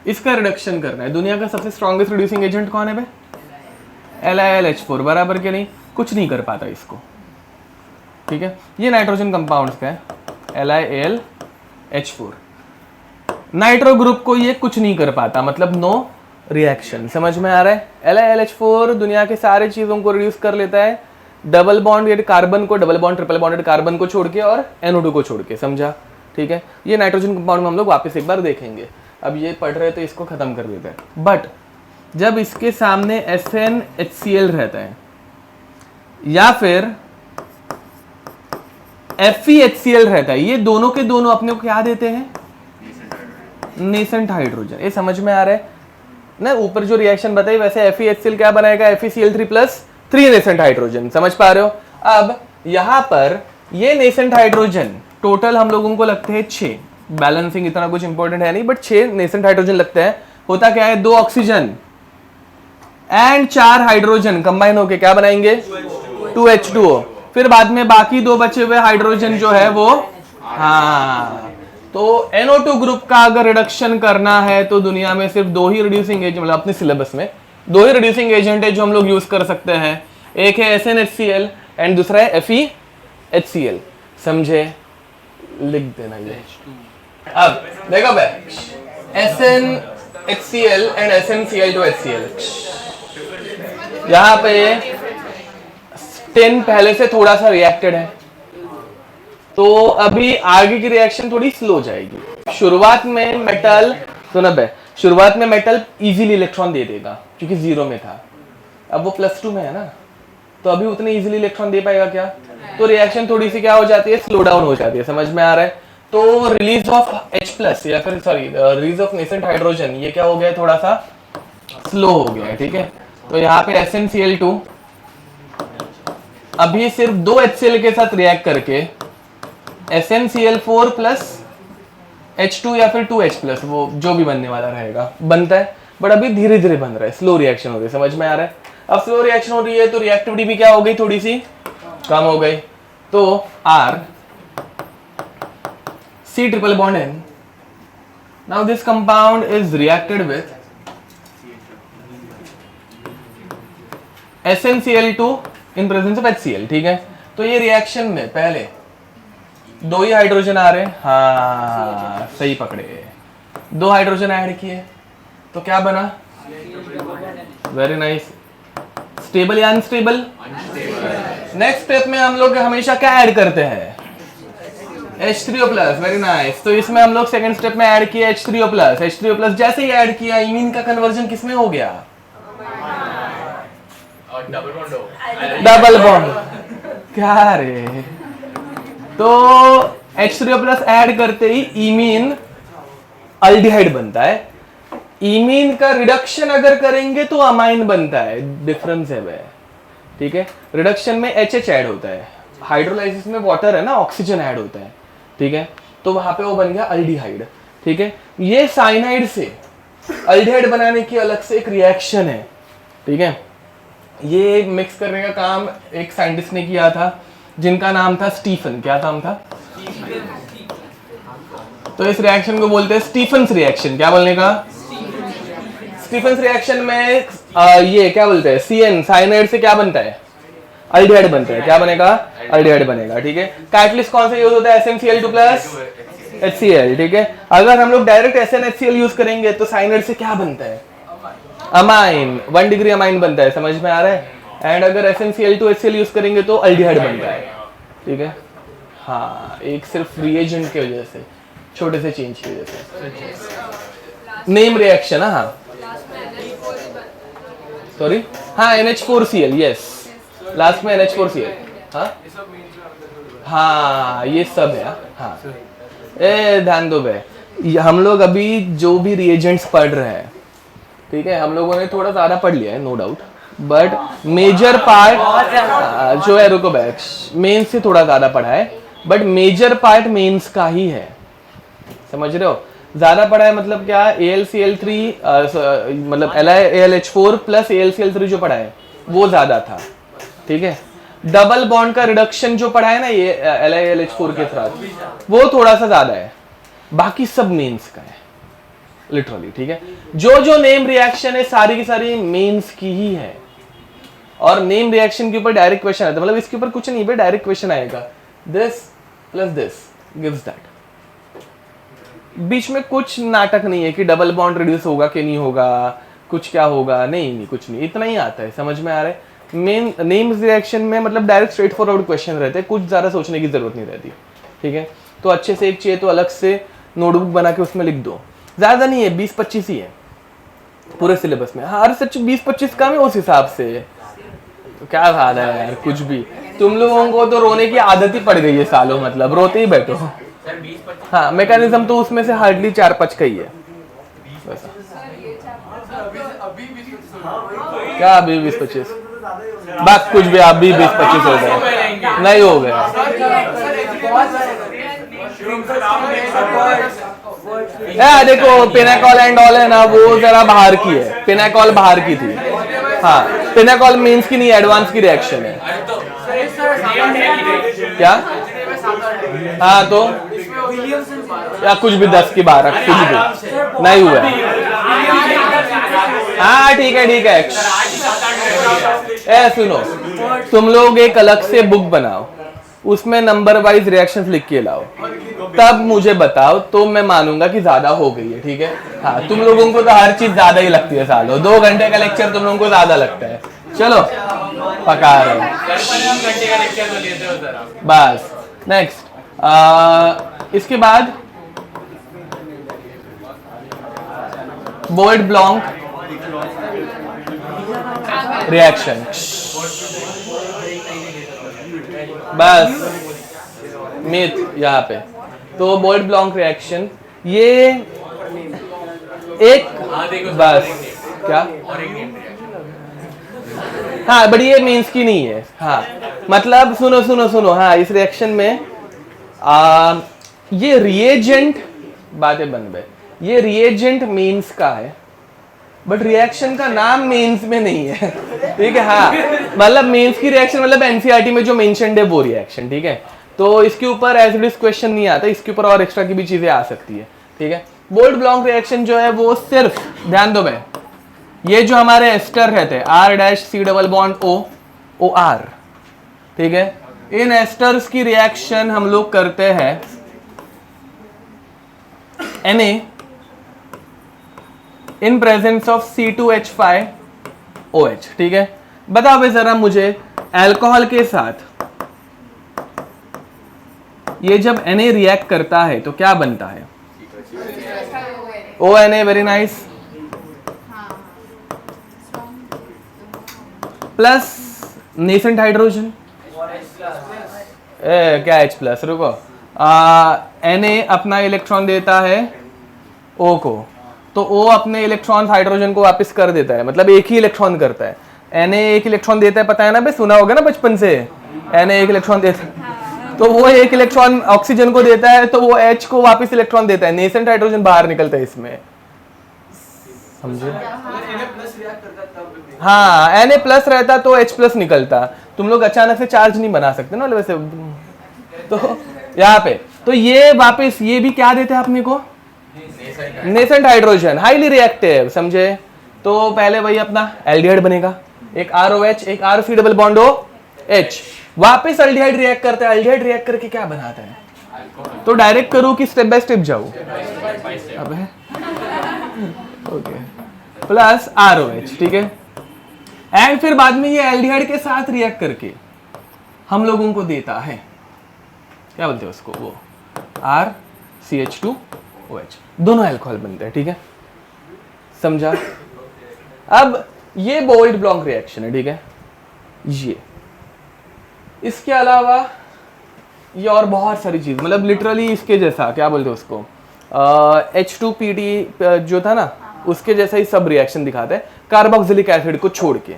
इसका रिडक्शन करना है। दुनिया का सबसे स्ट्रॉन्गेस्ट रिड्यूसिंग एजेंट कौन है बे? LiLH4, बराबर के नहीं? कुछ नहीं कर पाता इसको, ठीक है। ये नाइट्रोजन कंपाउंड्स का है, LiLH4। नाइट्रो ग्रुप को ये कुछ नहीं कर पाता, मतलब नो रिएक्शन। समझ में आ रहा है? LiLH4 दुनिया के सारे चीजों को रिड्यूस कर लेता है, डबल बॉन्डेड कार्बन को, double bond triple bonded carbon को छोड़ के और NO2 को छोड़ के। समझा? ठीक है। ये नाइट्रोजन कंपाउंड में हम लोग वापस एक बार देखेंगे। अब ये पढ़ रहे तो इसको खत्म कर देते हैं। बट जब इसके सामने SnHCl रहता है या फिर FeHCl रहता है, ये दोनों के दोनों अपने को क्या देते हैं? Nascent hydrogen. ये समझ में आ रहा है ना? ऊपर जो रिएक्शन बताई वैसे FeHCl क्या बनाएगा? FeCl3 plus 3 nascent hydrogen. समझ पा रहे हो? अब यहां पर ये नेसेंट हाइड्रोजन टोटल हम लोगों को लगते हैं 6। बैलेंसिंग इतना कुछ इंपॉर्टेंट है नहीं, बट 6 नेसेंट हाइड्रोजन लगते हैं। होता क्या है? 2 ऑक्सीजन एंड 4 हाइड्रोजन कंबाइन होके क्या बनाएंगे? 2H2O। फिर बाद में बाकी 2 बचे हुए हाइड्रोजन जो है वो, हाँ, तो NO2 ग्रुप का अगर रिडक्शन करना है तो दुनिया में सिर्फ 2 ही रिड्यूसिंग एजेंट, मतलब अपने सिलेबस में 2 ही रिड्यूसिंग एजेंट है जो हम लोग यूज कर सकते हैं। एक है SnHCl एंड दूसरा है FeHCl। समझे? लिख देना ये। अब देखो भाई, SnHCl एंड SnCl2HCl, यहाँ पे 10 पहले से थोड़ा सा रिएक्टेड है, तो अभी आगे की रिएक्शन थोड़ी स्लो जाएगी। शुरुआत में मेटल, सुनो भाई, शुरुआत में मेटल इजीली इलेक्ट्रॉन दे देगा क्योंकि 0 में था। अब वो +2 में है ना, तो अभी उतने इजीली इलेक्ट्रॉन दे पाएगा क्या? तो रिएक्शन थोड़ी सी क्या हो जाती है? स्लो डाउन हो जाती है। समझ में आ रहा है? तो रिलीज ऑफ H+ या फिर रिलीज ऑफ नेसेंट हाइड्रोजन, ये क्या हो गया? थोड़ा सा स्लो हो गया है, ठीक है। तो यहाँ पे SnCl2 अभी सिर्फ 2 HCl के साथ रिएक्ट करके SnCl4 प्लस H2 या फिर 2H+, वो जो भी बनने वाला रहेगा बनता है, बट अभी धीरे धीरे बन रहा है, स्लो रिएक्शन हो रही है। समझ में आ रहा है? अब स्लो रिएक्शन हो रही है तो रिएक्टिविटी भी क्या हो गई, थोड़ी सी कम हो गई। तो R C triple bond N. Now this compound is reacted with SnCl2 in presence of HCl, ठीक है। तो ये रिएक्शन में पहले दो ही हाइड्रोजन आ रहे हैं, हाँ सही पकड़े, दो हाइड्रोजन ऐड किए तो क्या बना, वेरी नाइस, स्टेबल या अनस्टेबल। नेक्स्ट स्टेप में हम लोग हमेशा क्या ऐड करते हैं, H3O+, वेरी नाइस। तो इसमें हम लोग सेकंड स्टेप में ऐड किया H3O+, जैसे ही ऐड किया इमीन का कन्वर्जन किसमें हो गया, डबल बॉन्ड। क्या रे, तो H3O+ ऐड करते ही इमीन अल्डिहाइड बनता है। इमीन का रिडक्शन अगर करेंगे तो अमाइन बनता है, डिफरेंस है वह, ठीक है। रिडक्शन में HH ऐड होता है, हाइड्रोलाइसिस में वाटर है ना, ऑक्सीजन ऐड होता है, ठीक है। तो वहां पे वो बन गया अल्डिहाइड, ठीक है। ये साइनाइड से अल्डिहाइड बनाने की अलग से एक रिएक्शन है, ठीक है। ये मिक्स करने का काम एक साइंटिस्ट ने किया था जिनका नाम था स्टीफन, क्या नाम था, तो इस रिएक्शन को बोलते हैं स्टीफन्स रिएक्शन। क्या बोलने का, स्टीफन्स रिएक्शन में ये क्या बोलते हैं, CN साइनाइड से क्या बनता है, अल्डिहाइड बनता है। क्या बनेगा, अल्डिहाइड बनेगा, ठीक है। कैटलिस्ट कौन सा यूज होता है, SnCl2+ HCl, ठीक है। अगर हम लोग डायरेक्ट SnHCl यूज करेंगे तो साइनाइड से क्या बनता है, अमाइन, 1 डिग्री अमाइन बनता है, समझ में आ रहा है। एंड अगर SnCl2 HCl यूज करेंगे तो अल्डिहाइड बनता है, ठीक है। हाँ, एक सिर्फ रिएजेंट की वजह से, छोटे से चेंज की वजह से, नेम रिएक्शन, हाँ सॉरी, हाँ NH4Cl, यस, लास्ट में NH4Cl, हाँ ये सब है, हाँ ए ध्यान दो भाई, हम लोग अभी जो भी रिएजेंट्स पढ़ रहे हैं, ठीक है, हम लोगों ने थोड़ा ज्यादा पढ़ लिया है no doubt, but major part जो है, रुको बैक, मेंस से थोड़ा ज्यादा पढ़ा है, बट मेजर पार्ट मेंस का ही है, समझ रहे हो। ज्यादा पढ़ा है मतलब क्या, AlCl3 मतलब LiAlH4 प्लस AlCl3 जो पढ़ा है वो ज्यादा था, ठीक है। डबल बॉन्ड का रिडक्शन जो पढ़ा है ना ये LiAlH4 के साथ, वो थोड़ा सा ज्यादा है, बाकी सब मेंस का है लिटरली, ठीक है। जो जो नेम रिएक्शन है सारी की सारी मेंस की ही है, और नेम रिएक्शन के ऊपर डायरेक्ट क्वेश्चन आता है, मतलब इसके ऊपर कुछ नहीं है, डायरेक्ट क्वेश्चन आएगा, this plus this gives that. बीच में कुछ नाटक नहीं है कि डबल बॉन्ड रिड्यूस होगा कि नहीं होगा, कुछ क्या होगा, नहीं कुछ नहीं, इतना ही आता है, समझ में आ रहा है। मेन नेम रिएक्शन में मतलब डायरेक्ट स्ट्रेट फॉरवर्ड क्वेश्चन रहते हैं, कुछ ज़्यादा सोचने की जरूरत नहीं रहती, ठीक है। तो अच्छे से एक चाहिए तो अलग से नोटबुक बना के उसमें लिख दो, ज़्यादा नहीं है, 20-25 ही है पूरे सिलेबस में। हर सच 20-25 का में उस हिसाब से, तो क्या ज़्यादा है यार, कुछ भी। तुम लोगों को तो रोने की आदत ही पड़ गई है सालों, मतलब रोते ही बैठो। हाँ, मैकेनिज्म तो उसमें से हार्डली 4-5 का ही है वैसा। क्या अभी 20-25 बस कुछ भी, आप भी 20-25 हो गए, नहीं हो गए। देखो पिनाकॉल एंड ऑल है ना, वो जरा बाहर की है, पिनाकॉल बाहर की थी, हाँ पिनाकॉल मेंस की नहीं, एडवांस की रिएक्शन है। क्या, हाँ तो या कुछ भी 10 की 12 कुछ भी नहीं हुआ, हाँ ठीक है। ए सुनो, तुम लोग एक अलग से बुक बनाओ, उसमें नंबर वाइज रिएक्शंस लिख के लाओ, तब मुझे बताओ, तो मैं मानूंगा कि ज्यादा हो गई है, ठीक है। हाँ, तुम लोगों को तो हर चीज ज्यादा ही लगती है सालों, 2 घंटे का लेक्चर तुम लोगों को ज्यादा लगता है। चलो पका रहे बस। नेक्स्ट इसके बाद बोल्ट ब्लॉन्क रिएक्शन, बस मिथ यहाँ पे। तो बोल्ट ब्लॉन्क रिएक्शन ये एक, बस क्या, हाँ बट ये मीन्स की नहीं है, हाँ मतलब सुनो, हाँ इस रिएक्शन में ये रिएजेंट, बातें बन गए, ये रिएजेंट मीन्स का है, बट रिएक्शन का नाम मेंस में नहीं है, ठीक है। हाँ, मतलब मेंस की रिएक्शन मतलब एनसीईआरटी में जो मेंशन्ड है वो रिएक्शन, ठीक है। तो इसके ऊपर एज इट इज क्वेश्चन नहीं आता, इसके ऊपर और एक्स्ट्रा की भी चीजें आ सकती है, ठीक है। बोल्ट ब्लॉन्क रिएक्शन जो है वो सिर्फ, ध्यान दो भाई, ये जो हमारे एस्टर रहते हैं R dash C double bond O O R, ठीक है, इन एस्टर्स की रिएक्शन हम लोग करते हैं Na in presence of C2H5OH, ठीक है। बताओ भाई जरा मुझे, अल्कोहल के साथ ये जब Na रिएक्ट करता है तो क्या बनता है? ONA, very nice, plus nascent hydrogen, क्या H प्लस, रुको, Na अपना इलेक्ट्रॉन देता है O को, तो O अपने इलेक्ट्रॉन हाइड्रोजन को वापस कर देता है, मतलब एक ही इलेक्ट्रॉन करता है। Na एक इलेक्ट्रॉन देता है, पता है ना भाई, सुना होगा ना बचपन से, Na एक इलेक्ट्रॉन देता है, तो वो एक इलेक्ट्रॉन ऑक्सीजन को देता है, तो वो H को वापस इलेक्ट्रॉन देता है, नेसेंट हाइड्रोजन बाहर निकलता है इसमें, समझे? हाँ, Na प्लस रहता तो H प्लस निकलता। तुम लोग अचानक से चार्ज नहीं बना सकते ना वैसे, तो यहाँ पे तो ये वापस ये भी क्या देते हैं अपने को? नेसेंट हाइड्रोजन, हाईली रिएक्टिव, समझे? तो पहले वही अपना एल्डिहाइड बनेगा, एक ROH, एक RC डबल बॉन्ड OH, वापस एल्डिहाइड रिएक्ट करता है, एल्डिहाइड रिएक्ट करके क्या बनाता है? तो डायरेक्ट करूँ कि स्टेप बाय स्टेप जाऊँ? अबे ओके, प्लस ROH, ठीक है, एंड फिर बाद में ये एल्डिहाइड के साथ रिएक्ट करके हम लोगों को देता है, क्या बोलते हैं उसको, वो RCH2OH, दोनों अल्कोहल बनते हैं, ठीक है, समझा? अब ये बोल्ट ब्लॉन्क रिएक्शन है, ठीक है, ये इसके अलावा ये और बहुत सारी चीज, मतलब लिटरली इसके जैसा, क्या बोलते हैं उसको, H2PT जो था ना, उसके जैसा ही सब रिएक्शन दिखाते हैं कार्बोक्सिलिक एसिड को छोड़ के।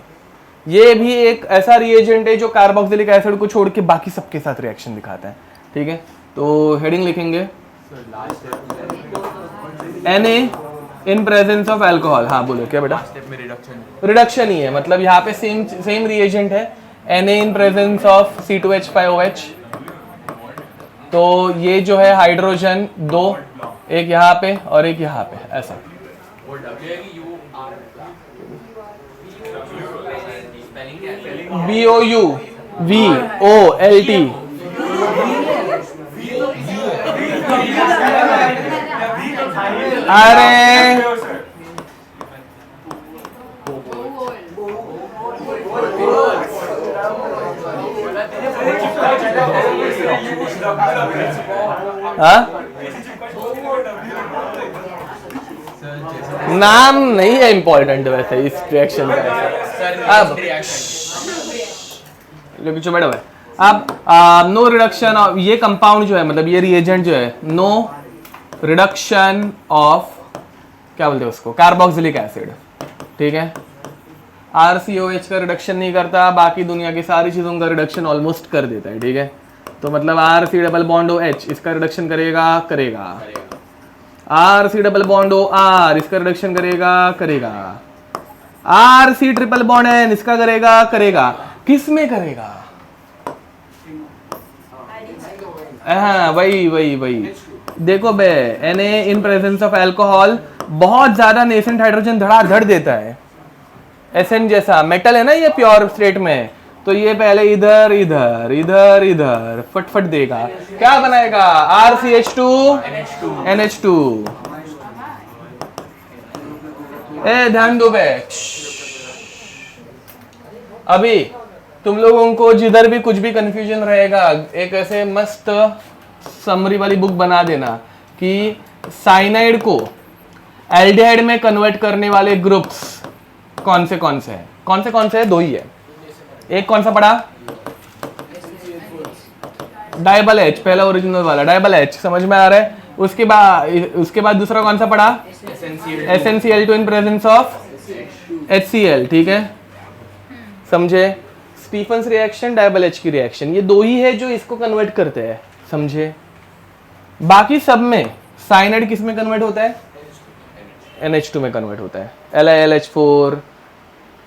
ये भी एक ऐसा रिएजेंट है जो कार्बोक्सिलिक एसिड को छोड़ के बाकी सबके साथ रिएक्शन दिखाता है, ठीक है। तो हेडिंग लिखेंगे Na in presence of alcohol. हाँ बोलो, क्या बेटा? रिडक्शन ही है, मतलब यहाँ पे सेम रिएजेंट है, Na in presence of C2H5OH। तो ये जो है हाइड्रोजन दो, एक यहाँ पे और एक यहाँ पे, ऐसा। BOUVOLT, अरे हाँ, नाम नहीं है इम्पोर्टेंट वैसे इस रिएक्शन का। अब पीछे बैठो है। अब नो रिडक्शन ऑफ, ये कंपाउंड जो है, मतलब ये रिएजेंट जो है, नो रिडक्शन ऑफ, क्या बोलते हैं उसको, कार्बोक्सिलिक एसिड, ठीक है। RCOH का रिडक्शन नहीं करता, बाकी दुनिया की सारी चीजों का रिडक्शन ऑलमोस्ट कर देता है, ठीक है। तो मतलब RC डबल बॉन्ड OH इसका रिडक्शन करेगा, RC डबल बॉन्ड OR इसका रिडक्शन करेगा, RC ट्रिपल बॉन्ड N इसका करेगा, किस में करेगा? हाँ वही देखो बे, Na in presence of alcohol बहुत ज्यादा नेसेंट हाइड्रोजन धड़ाधड़ देता है, SN जैसा मेटल है ना ये प्योर स्टेट में, तो ये पहले इधर फटफट देगा, क्या बनाएगा? RCH2 NH2। ध्यान दो बे, अभी तुम लोगों को जिधर भी कुछ भी कंफ्यूजन रहेगा, एक ऐसे मस्त समरी वाली बुक बना देना कि साइनाइड को एल्डिहाइड में कन्वर्ट करने वाले ग्रुप्स कौन से हैं? दो ही है। एक कौन सा पढ़ा? डाइबल H, पहला ओरिजिनल वाला डाइबल H, समझ में आ रहा है? उसके बाद दूसरा कौन सा पढ़ा? SnCl2 in presence of HCl, ठीक है, समझे? स्टीफन्स रिएक्शन, डाइबल H की रिएक्शन, ये दो ही है जो इसको कन्वर्ट करते हैं, समझे? बाकी सब में साइनाइड किस में कन्वर्ट होता है? NH2 में कन्वर्ट होता है, LiLH4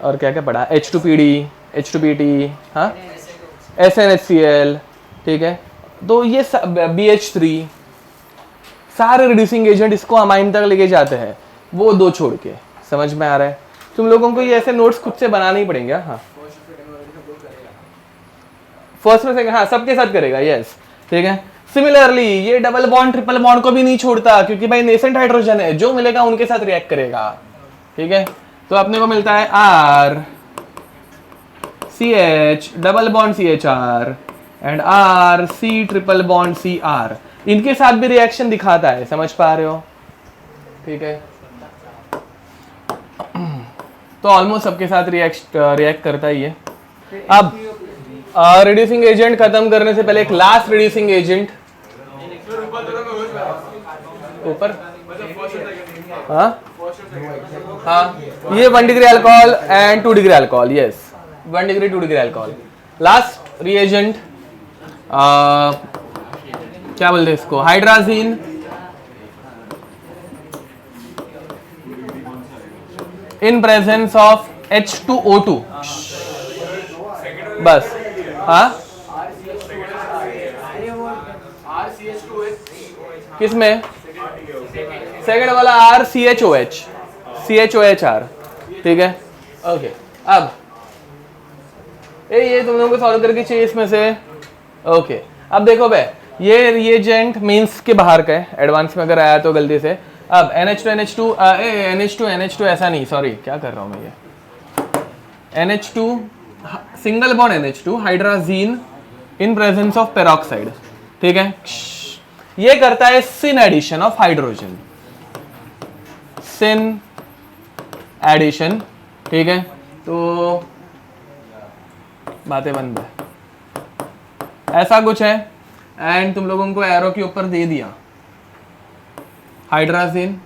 और क्या क्या पढ़ा, H2PD, H2PT, हाँ SnHCl, ठीक है। तो ये BH3 सारे रिड्यूसिंग एजेंट इसको अमाइन तक लेके जाते हैं, वो दो छोड़ के। समझ में आ रहा है? तुम लोगों को ये ऐसे नोट्स खुद से बनाने ही पड़ेंगे। हाँ फर्स्ट में सेकंड, हाँ सबके साथ करेगा, यस ठीक है। सिमिलरली ये डबल बॉन्ड ट्रिपल बॉन्ड को भी नहीं छोड़ता, क्योंकि भाई नेसेंट हाइड्रोजन है, जो मिलेगा उनके साथ रिएक्ट करेगा, ठीक है। तो अपने को मिलता है R CH double bond CHR and R C triple bond CR, इनके साथ भी रिएक्शन दिखाता है। समझ पा रहे हो? ठीक है। तो ऑलमोस्ट सबके साथ रिएक्ट करता ही है। अब रिड्यूसिंग एजेंट खत्म करने से पहले एक लास्ट रिड्यूसिंग एजेंट ऊपर, हाँ हाँ ये 1 degree alcohol and 2 degree alcohol, yes 1 degree 2 degree alcohol. Last reagent क्या बोलते हैं इसको, hydrazine in presence of H2O2, बस। हाँ किसमें? सेकंड वाला RCHOH CHOHR, ठीक है ओके। अब ये तुम लोगों को सॉल्व करके चाहिए इसमें से, ओके। अब देखो बे, ये रिएजेंट मींस के बाहर का है, एडवांस में अगर आया तो गलती से। अब NH2 ऐसा नहीं, सॉरी क्या कर रहा हूँ मैं, ये NH2 single bond NH2 hydrazine in presence of peroxide, ठीक है। ये करता है syn addition of hydrogen, syn addition, ठीक है। तो बातें बंद है, ऐसा कुछ है। एंड तुम लोगों को एरो के ऊपर दे दिया hydrazine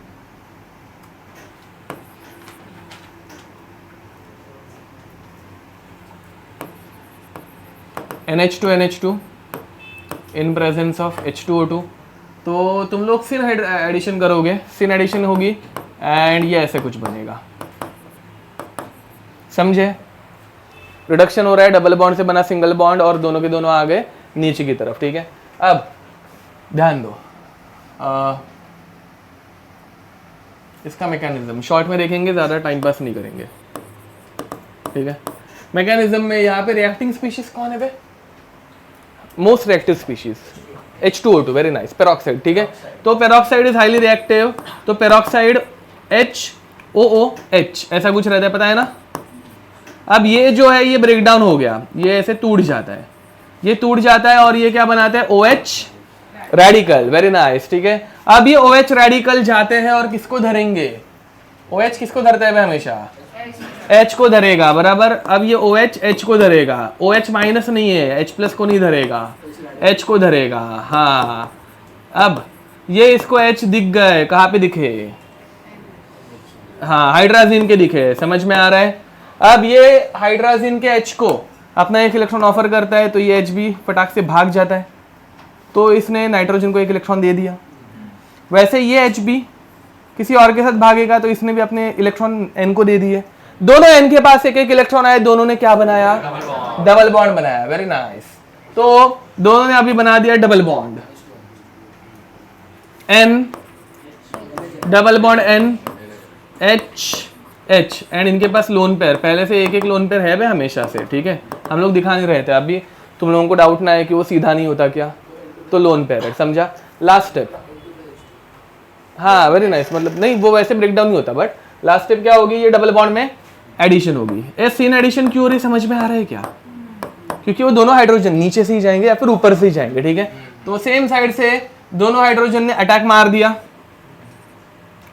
NH2 in presence of H2O2। तो तुम लोग सिन एडिशन करोगे, सिन एडिशन होगी एंड ये ऐसे कुछ बनेगा, समझे? रिडक्शन हो रहा है, डबल बॉन्ड से बना सिंगल बॉन्ड और दोनों के दोनों आ गए नीचे की तरफ, ठीक है। अब ध्यान दो, इसका मैकेनिज्म शॉर्ट में देखेंगे, ज़्यादा टाइम पास नहीं करेंगे, ठीक है। मैकेनिज्म में यहाँ पे रिएक्टिंग स्पीशीज कौन है बे? Most reactive species H2O2, very nice, peroxide, ठीक है। तो पेरोक्साइड इज हाईली रिएक्टिव, तो पेरोक्साइड HOOH ऐसा कुछ रहता है, पता है ना। अब ये जो है ये ब्रेक डाउन हो गया, ये ऐसे टूट जाता है, ये टूट जाता है और ये क्या बनाता है, OH रेडिकल, वेरी नाइस, ठीक है। अब ये OH रेडिकल जाते हैं और किसको धरेंगे? OH किसको धरता है हमेशा? H को धरेगा, बराबर। अब ये OH H को धरेगा, OH माइनस नहीं है, H प्लस को नहीं धरेगा, H को धरेगा, हाँ। अब ये इसको H दिख गए, कहाँ पे दिखे? हाँ हाइड्राजीन के दिखे, समझ में आ रहा है? अब ये हाइड्राजीन के H को अपना एक इलेक्ट्रॉन ऑफर करता है, तो ये H भी फटाक से भाग जाता है, तो इसने नाइट्रोजन को एक इलेक्ट्रॉन दे दिया। वैसे ये H भी किसी और के साथ भागेगा, तो इसने भी अपने इलेक्ट्रॉन N को दे दिए। दोनों N के पास एक एक इलेक्ट्रॉन आए, दोनों ने क्या बनाया? डबल बॉन्ड बनाया, वेरी नाइस। तो दोनों ने अभी बना दिया double bond, N double bond N H and इनके पास लोन पेयर, पहले से एक एक लोन पेयर है भाई हमेशा से, ठीक है। हम लोग दिखा नहीं रहे थे, अभी तुम लोगों को डाउट ना है कि वो सीधा नहीं होता क्या, तो लोन पेयर है, समझा। लास्ट स्टेप, हाँ वेरी नाइस, मतलब नहीं वो वैसे ब्रेक डाउन नहीं होता, बट लास्ट स्टेप क्या होगी, ये डबल बॉन्ड में एडिशन होगी। ए सीन एडिशन क्यों हो रही, समझ में आ रहा है क्या? क्योंकि वो दोनों हाइड्रोजन नीचे से ही जाएंगे या फिर ऊपर से ही जाएंगे, ठीक है। तो सेम साइड से दोनों हाइड्रोजन ने अटैक मार दिया,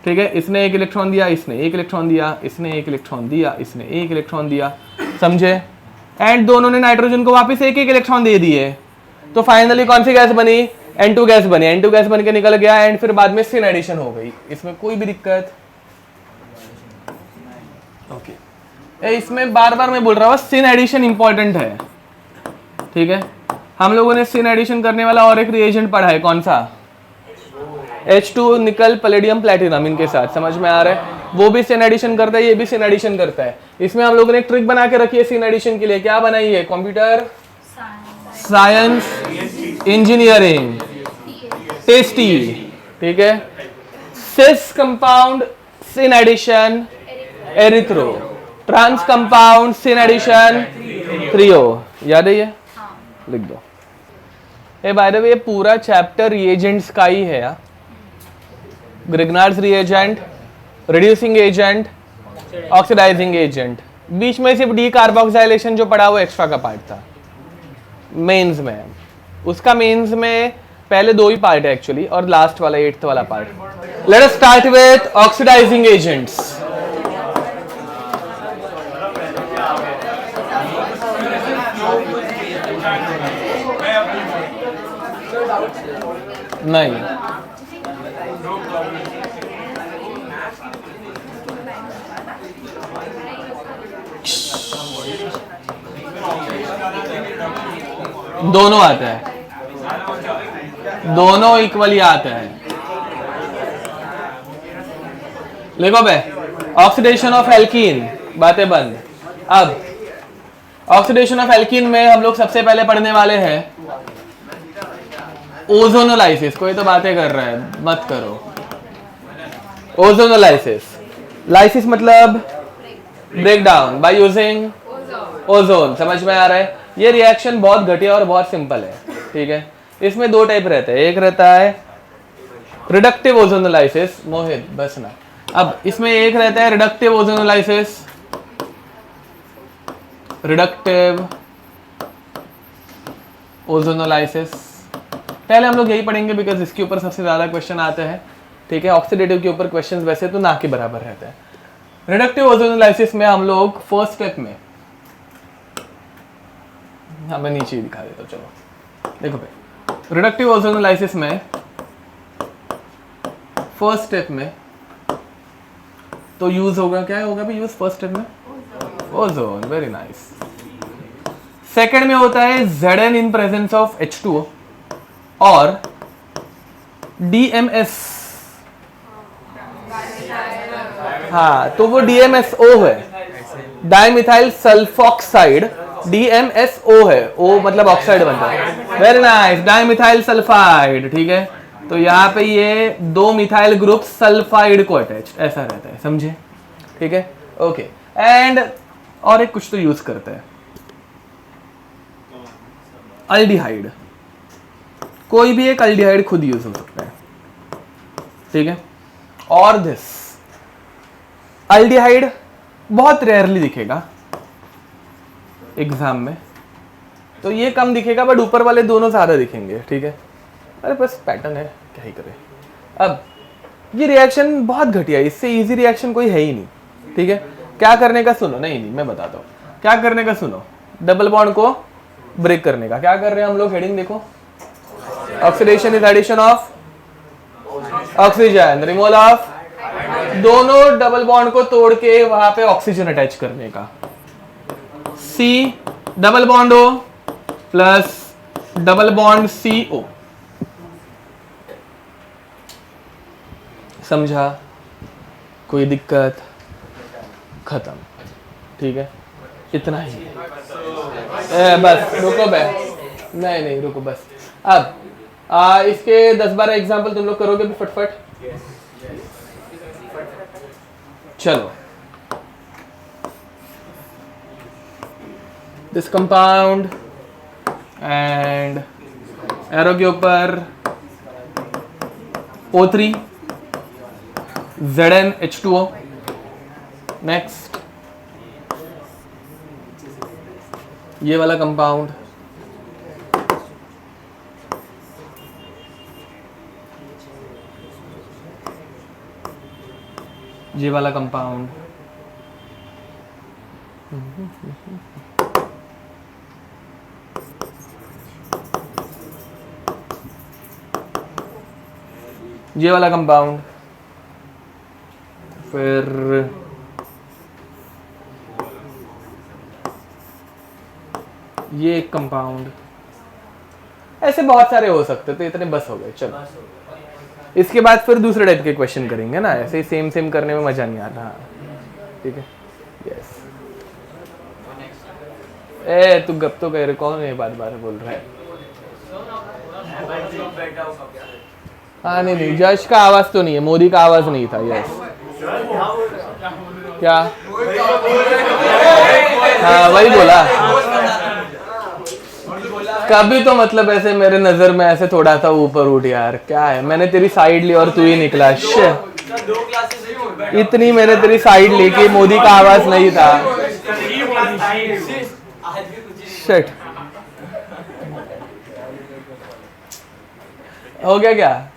ठीक है। इसने एक इलेक्ट्रॉन दिया, इसने एक इलेक्ट्रॉन दिया, इसने एक इलेक्ट्रॉन दिया, इसने एक इलेक्ट्रॉन दिया, समझे। एंड दोनों ने नाइट्रोजन को वापस एक एक इलेक्ट्रॉन दे दिए, तो फाइनली कौन सी गैस बनी? N2 गैस बनी, N2 गैस बन के निकल गया एंड फिर बाद में सिन एडिशन हो गई। इसमें कोई भी दिक्कत? ओके। इसमें बार बार मैं बोल रहा हूँ सिन एडिशन इंपॉर्टेंट है, ठीक है। हम लोगों ने सिन एडिशन करने वाला और एक रिएजेंट पढ़ा है, कौन सा? H2 निकल पैलेडियम प्लेटिनम इनके साथ, समझ में आ रहा है? वो भी सिन एडिशन करता है, ये भी सिन एडिशन करता है। इसमें हम लोगों ने एक ट्रिक बना के रखी है सिन एडिशन के लिए। क्या बनाई है? कंप्यूटर साइंस इंजीनियरिंग टेस्टी, ठीक है। Cis compound syn addition erythro, trans compound syn addition threo. याद है ये? लिख दो। ए बाय द वे ये पूरा चैप्टर रिएजेंट्स का ही है यार। Grignard's reagent, reducing agent, oxidizing agent, बीच में सिर्फ डी कार्बोक्सिलेशन जो पड़ा वो एक्स्ट्रा का पार्ट था मेंस में। उसका मेंस में पहले 2 ही पार्ट है एक्चुअली, और लास्ट वाला 8th वाला part. Let us start with oxidising agents. नहीं, दोनों आता है, दोनों इक्वली आता है। लिखो बे, ऑक्सीडेशन ऑफ एल्कीन, बातें बंद। अब ऑक्सीडेशन ऑफ एल्कीन में हम लोग सबसे पहले पढ़ने वाले हैं ओजोनोलाइसिस। कोई तो बातें कर रहा है, मत करो। ओजोनोलाइसिस, लाइसिस मतलब break down by using ozone, समझ में आ रहा है? ये रिएक्शन बहुत घटिया और बहुत सिंपल है, ठीक है। इसमें 2 टाइप रहते हैं, एक रहता है रिडक्टिव ओजोनोलाइसिस। मोहित बस ना। अब इसमें एक रहता है रिडक्टिव ओजोनोलाइसिस, रिडक्टिव ओजोनोलाइसिस। पहले हम लोग यही पढ़ेंगे बिकॉज इसके ऊपर सबसे ज्यादा क्वेश्चन आते हैं, ठीक है। ऑक्सीडेटिव के ऊपर क्वेश्चंस वैसे तो ना के बराबर रहते हैं। रिडक्टिव ओजोनोलाइसिस में हम लोग फर्स्ट स्टेप में, हाँ मैं नीचे ही दिखा देता हूँ, चलो देखो भाई। रिडक्टिव ओजोनोलाइसिस में फर्स्ट स्टेप में तो यूज होगा, क्या होगा भी यूज फर्स्ट स्टेप में? Ozone, very nice. सेकेंड में होता है Zn in presence of H2O और DMS। हाँ, तो वो DMSO है, डाइमिथाइल सल्फॉक्साइड। DMSO है, O मतलब ऑक्साइड बनता है। वेरी नाइस, डाइमिथाइल सल्फाइड, ठीक है। तो यहाँ पे ये 2 मिथाइल ग्रुप सल्फाइड को अटैच ऐसा रहता है, समझे? ठीक है, ओके। एंड और एक कुछ तो यूज करते हैं, अल्डिहाइड। कोई भी एक अल्डिहाइड खुद यूज हो सकता है, ठीक है। और दिस अल्डिहाइड बहुत रेयरली दिखेगा एग्जाम में, तो ये कम दिखेगा, बट ऊपर वाले दोनों ज्यादा दिखेंगे, ठीक है। अरे बस पैटर्न है, क्या ही करें। अब ये रिएक्शन बहुत घटिया है, इससे इजी रिएक्शन कोई है ही नहीं, ठीक है। क्या करने का सुनो, नहीं मैं बताता हूँ क्या करने का, सुनो। डबल बॉन्ड को ब्रेक करने का क्या कर रहे हैं हम लोग, हेडिंग देखो। Oxidation is addition of oxygen, removal of, दोनों डबल बॉन्ड को तोड़ के वहां पे ऑक्सीजन अटैच करने का। C double bond O plus double bond CO, समझा? कोई दिक्कत? खत्म, ठीक है, इतना ही। बस रुको बे, नहीं रुको बस। अब इसके 10-12 एग्जाम्पल तुम लोग करोगे भी फटफट, चलो। दिस कंपाउंड एंड एरो के ऊपर O3 ZnH2O। नेक्स्ट ये वाला कंपाउंड, ये वाला कंपाउंड, ये वाला कंपाउंड, फिर ये एक कंपाउंड, ऐसे बहुत सारे हो सकते, तो इतने बस हो गए, चलो। इसके बाद फिर दूसरे टाइप के क्वेश्चन करेंगे ना, ऐसे ही सेम सेम करने में मजा नहीं आता। हाँ ठीक है, यस। ए तू गप तो कह रहे, कौन ये बात बार बोल रहा है? हाँ नहीं नहीं, जज का आवाज तो नहीं है, मोदी का आवाज नहीं था। यस क्या? हाँ वही बोला। कभी तो मतलब ऐसे मेरे नजर में ऐसे थोड़ा सा ऊपर उठ यार, क्या है, मैंने तेरी साइड ली और तू ही निकला। इतनी मैंने तेरी साइड ली कि मोदी का आवाज नहीं था। शिट, हो गया क्या?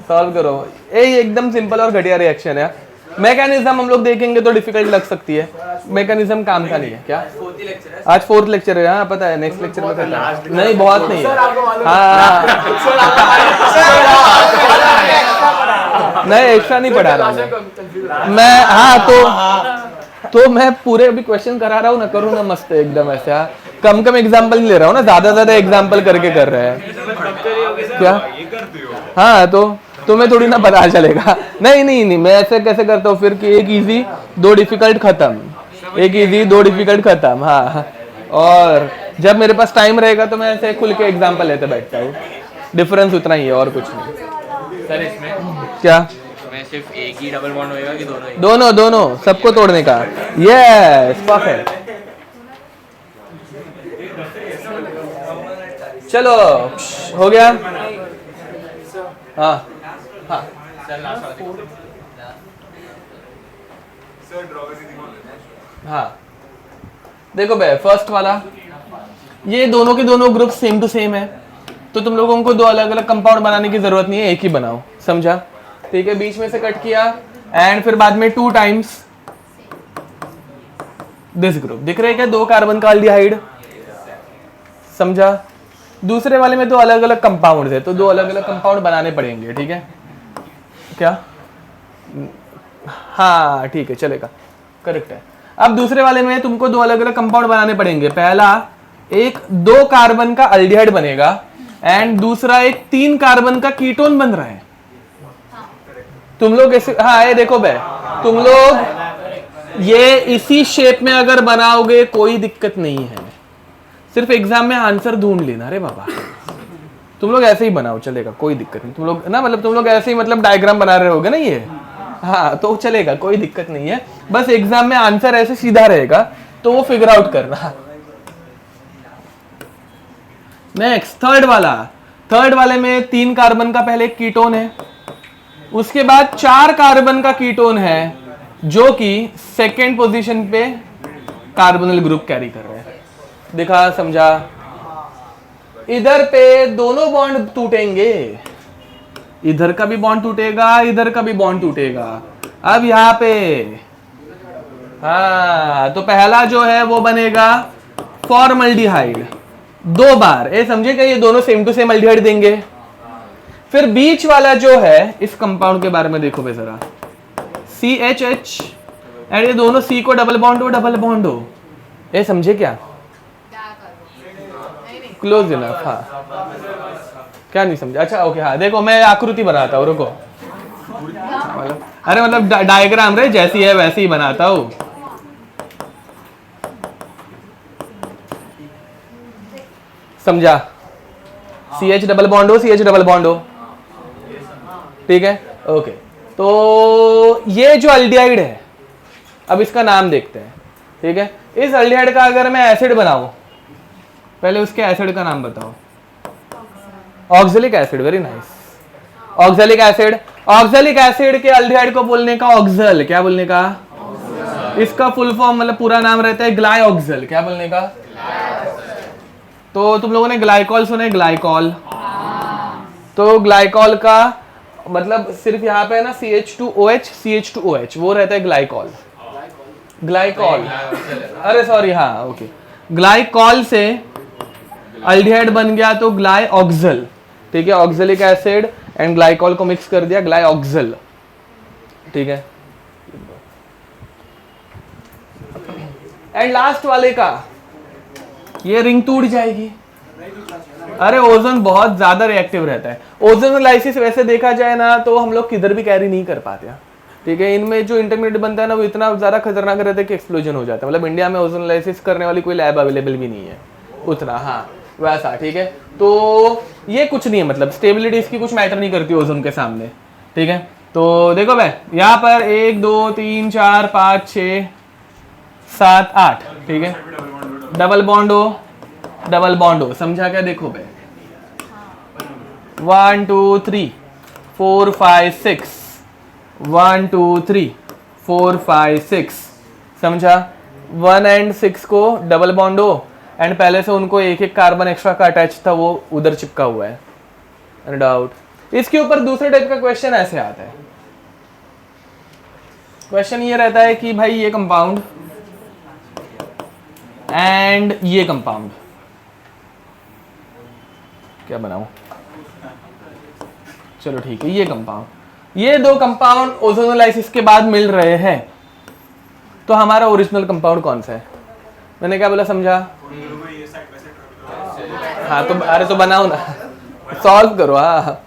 सॉल्व करो। ये एकदम सिंपल और घटिया रिएक्शन है। मैकेनिज्म हम लोग देखेंगे तो डिफिकल्ट लग सकती है, मैकेनिज्म काम का नहीं है। क्या आज फोर्थ लेक्चर है? हाँ पता है, नेक्स्ट लेक्चर में करना है। नहीं बहुत नहीं है। हाँ नहीं एक्स्ट्रा नहीं पढ़ा रहा मैं। हाँ तो मैं पूरे अभी क्वेश्चन करा रहा हूँ ना, करूँ ना मस्त एकदम ऐसे। हाँ कम कम एग्जाम्पल नहीं ले रहा हूँ ना, ज्यादा एग्जाम्पल करके कर रहे हैं क्या? हाँ तो तुम्हें थोड़ी ना पता चलेगा। नहीं मैं ऐसे कैसे करता हूँ फिर कि एक इजी दो डिफिकल्ट खत्म, एक इजी दो डिफिकल्ट खत्म। हाँ और जब मेरे पास टाइम रहेगा तो मैं ऐसे खुल के एग्जाम्पल लेते बैठता हूँ। डिफरेंस उतना ही है और कुछ नहीं। सर इसमें क्या इसमें सिर्फ एक ही डबल बॉन्ड होएगा कि दोनों? दोनों सबको तोड़ने का। Yes perfect. चलो हो गया। हाँ हाँ हाँ देखो भाई, फर्स्ट वाला ये दोनों के दोनों ग्रुप सेम टू सेम है, तो तुम लोगों को दो अलग अलग कंपाउंड बनाने की जरूरत नहीं है, एक ही बनाओ। समझा? ठीक है, बीच में से कट किया एंड फिर बाद में 2 टाइम्स दिस ग्रुप। दिख रहा है क्या? 2 कार्बन का अल्डिहाइड। समझा? दूसरे वाले में तो अलग अलग कंपाउंड है, तो 2 अलग अलग कंपाउंड बनाने पड़ेंगे। ठीक है क्या? हाँ ठीक है चलेगा, करेक्ट है। अब दूसरे वाले में तुमको 2 अलग अलग कंपाउंड बनाने पड़ेंगे। पहला एक 2 कार्बन का अल्डिहाइड बनेगा एंड दूसरा एक 3 कार्बन का कीटोन बन रहा है। तुम लोग ऐसे, हाँ ये देखो बे, तुम लोग ये इसी शेप में अगर बनाओगे कोई दिक्कत नहीं है, सिर्फ एग्जाम में आंसर ढूंढ लेना। अरे बाबा तुम लोग ऐसे ही बनाओ, चलेगा, कोई दिक्कत नहीं। तुम लोग ना मतलब तुम लोग ऐसे ही मतलब डायग्राम बना रहे होगे ना ये, हाँ तो चलेगा, कोई दिक्कत नहीं है। बस एग्जाम में आंसर ऐसे सीधा रहेगा तो वो फिगर आउट करना। नेक्स्ट थर्ड वाले में 3 कार्बन का पहले कीटोन है, उसके बाद 4 कार्बन का कीटोन है जो कि सेकेंड पोजीशन पे कार्बोनिल ग्रुप कैरी कर रहे हैं। दिखा? समझा? इधर पे दोनों बॉन्ड टूटेंगे, इधर का भी बॉन्ड टूटेगा, इधर का भी बॉन्ड टूटेगा। अब यहाँ पे हाँ तो पहला जो है वो बनेगा फॉर्मल्डिहाइड 2 बार। ये समझेगा, ये दोनों सेम टू सेम अल्डिहाइड देंगे। फिर बीच वाला जो है इस कंपाउंड के बारे में देखो भाई जरा, CHH एंड ये दोनों C को डबल बॉन्ड हो। ये समझे क्या? Close enough. हाँ क्या नहीं समझा? अच्छा ओके हाँ देखो मैं आकृति बनाता हूँ, रुको। अरे मतलब डायग्राम रे, जैसी है वैसी ही बनाता हूँ। समझा? CH डबल बॉन्ड हो, CH डबल बॉन्ड हो। ठीक है ओके, तो ये जो अल्डिहाइड है, अब इसका नाम देखते हैं। ठीक है, इस अल्डिहाइड का अगर मैं एसिड बनाऊं, पहले उसके एसिड का नाम बताओ। Oxalic acid, very nice. Oxalic acid के अल्डिहाइड को बोलने का ऑक्सल, क्या बोलने का? इसका फुल फॉर्म मतलब पूरा नाम रहता है ग्लाइऑक्सल। क्या बोलने का? तो तुम लोगों ने ग्लाइकॉल सुना है? ग्लाइकॉल, तो ग्लाइकॉल का मतलब सिर्फ यहाँ पे है ना CH2OH, वो रहता है ग्लाइकॉल। अरे सॉरी, हाँ ओके, ग्लाइकॉल से अल्डिहाइड बन गया तो ग्लाइऑक्सल। ठीक है, ऑक्सैलिक एसिड एंड ग्लाइकॉल को मिक्स कर दिया, ग्लाइऑक्सल। ठीक है, एंड लास्ट वाले का ये रिंग टूट जाएगी, अरे ओजोन बहुत ज्यादा रिएक्टिव रहता है। ओजोनोलाइसिस वैसे देखा जाए ना तो हम लोग किधर भी कैरी नहीं कर पाते हैं, ठीक है। इनमें जो इंटरमीडिएट बनता है ना वो इतना ज्यादा खतरनाक रहता है कि एक्सप्लोजन हो जाता है। मतलब इंडिया में ओजोनोलाइसिस करने वाली कोई लैब अवेलेबल भी नहीं है उतना, हाँ वैसा, ठीक है। तो ये कुछ नहीं है, मतलब स्टेबिलिटी इसकी कुछ मैटर नहीं करती ओजोन के सामने, ठीक है। तो देखो भाई यहाँ पर 1 2 3 4 5 6 7 8, ठीक है। डबल बॉन्ड हो, समझा क्या? देखो भाई 1 2 3 4 5 6, 1 2 3 4 5 6, समझा। 1 and 6 को डबल बॉन्ड हो एंड पहले से उनको एक एक कार्बन एक्स्ट्रा का अटैच था, वो उधर चिपका हुआ है, नो डाउट। इसके ऊपर दूसरे टाइप का क्वेश्चन ऐसे आता है। क्वेश्चन ये रहता है कि भाई ये कंपाउंड एंड ये कंपाउंड क्या बनाऊं, चलो ठीक है, ये कंपाउंड, ये दो कंपाउंड ओजोनोलाइसिस के बाद मिल रहे हैं, तो हमारा ओरिजिनल कंपाउंड कौन सा है? मैंने क्या बोला, समझा? हाँ तो अरे तो बनाओ ना, सॉल्व करो। हाँ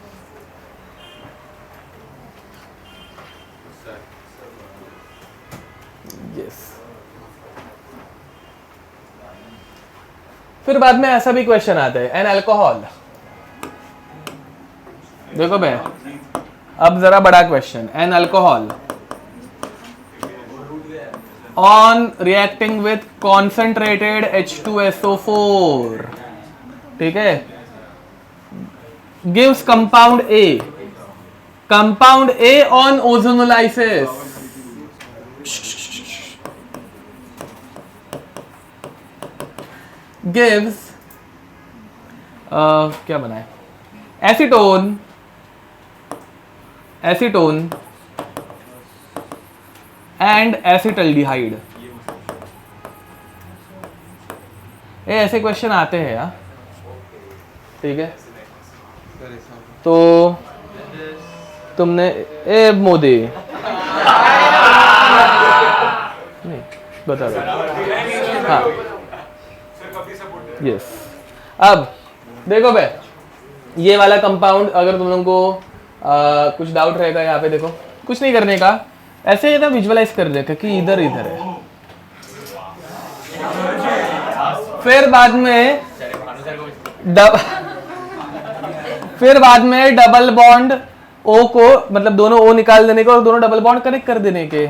यस। फिर बाद में ऐसा भी क्वेश्चन आता है, एन अल्कोहल। देखो भाई अब जरा बड़ा question, an alcohol on reacting with concentrated H2SO4, ठीक है, gives compound A on ozonolysis, gives क्या बनाए, एसीटोन एंड एसिटल्डिहाइड। ये ऐसे क्वेश्चन आते हैं यार, ठीक है। तो तुमने ए मोदी नहीं बता दो, हाँ यस। अब देखो बे, ये वाला कंपाउंड अगर तुम लोगों को कुछ डाउट रहेगा यहाँ पे, देखो कुछ नहीं करने का, ऐसे ही ना विजुअलाइज कर देगा कि इधर इधर है। फिर बाद में डबल बॉन्ड ओ को, मतलब दोनों ओ निकाल देने के और दोनों डबल बॉन्ड कनेक्ट कर देने के,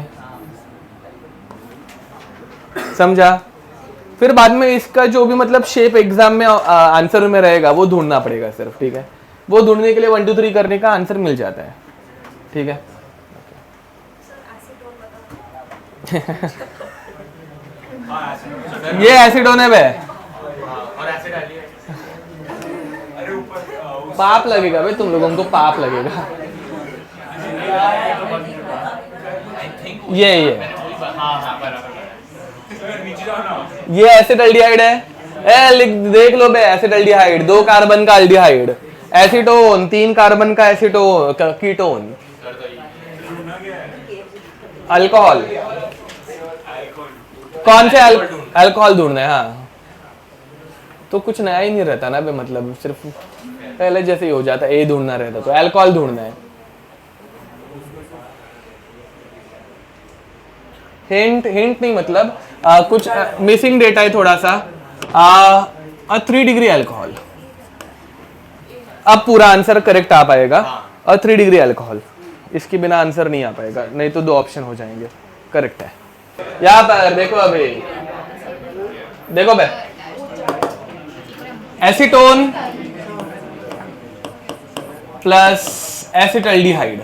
समझा। फिर बाद में इसका जो भी मतलब शेप एग्जाम में आंसर में रहेगा वो ढूंढना पड़ेगा सिर्फ, ठीक है। वो ढूंढने के लिए 1 2 3 करने का आंसर मिल जाता है, ठीक है। ये एसिडोन है बे, पाप लगेगा भाई तुम लोगों को, पाप लगेगा। ये एसिटल्डिहाइड है, देख लो बे, एसिटल्डिहाइड 2 कार्बन का अल्डिहाइड, एसीटोन 3 कार्बन का कीटोन, अल्कोहल, कौन से अल्कोहल ढूंढना है? हाँ तो कुछ नया ही नहीं रहता ना बे, मतलब सिर्फ पहले जैसे ही हो जाता, ए ढूंढना रहता, तो अल्कोहल ढूंढना है। हिंट नहीं, मतलब कुछ मिसिंग डेटा है थोड़ा सा। 3 डिग्री अल्कोहल, अब पूरा आंसर करेक्ट आ पाएगा। 3 डिग्री अल्कोहल, इसके बिना आंसर नहीं आ पाएगा, नहीं तो 2 ऑप्शन हो जाएंगे। करेक्ट है। यहाँ पर देखो, अभी देखो बे, एसीटोन प्लस एसिटल्डिहाइड,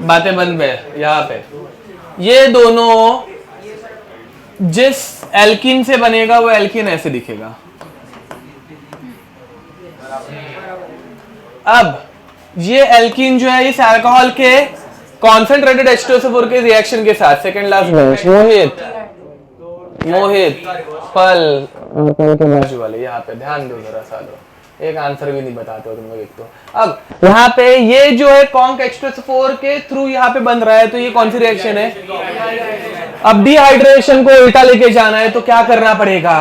बातें बंद है यहाँ पे। ये दोनों जिस एल्कीन से बनेगा वो एल्कीन ऐसे दिखेगा। अब ये एल्कीन जो है इस अल्कोहल के कॉन्सेंट्रेटेड H2SO4 के रिएक्शन के साथ, सेकंड लास्ट मोहित पल बाजू वाले, यहाँ पे ध्यान दो जरा सा, एक आंसर भी नहीं बताते हो तुम लोग एक तो। अब यहाँ पे ये जो है कॉन्क H2SO4 के थ्रू यहाँ पे बन रहा है, तो ये कौन सी रिएक्शन है? अब डिहाइड्रेशन को उल्टा लेके जाना है तो क्या करना पड़ेगा?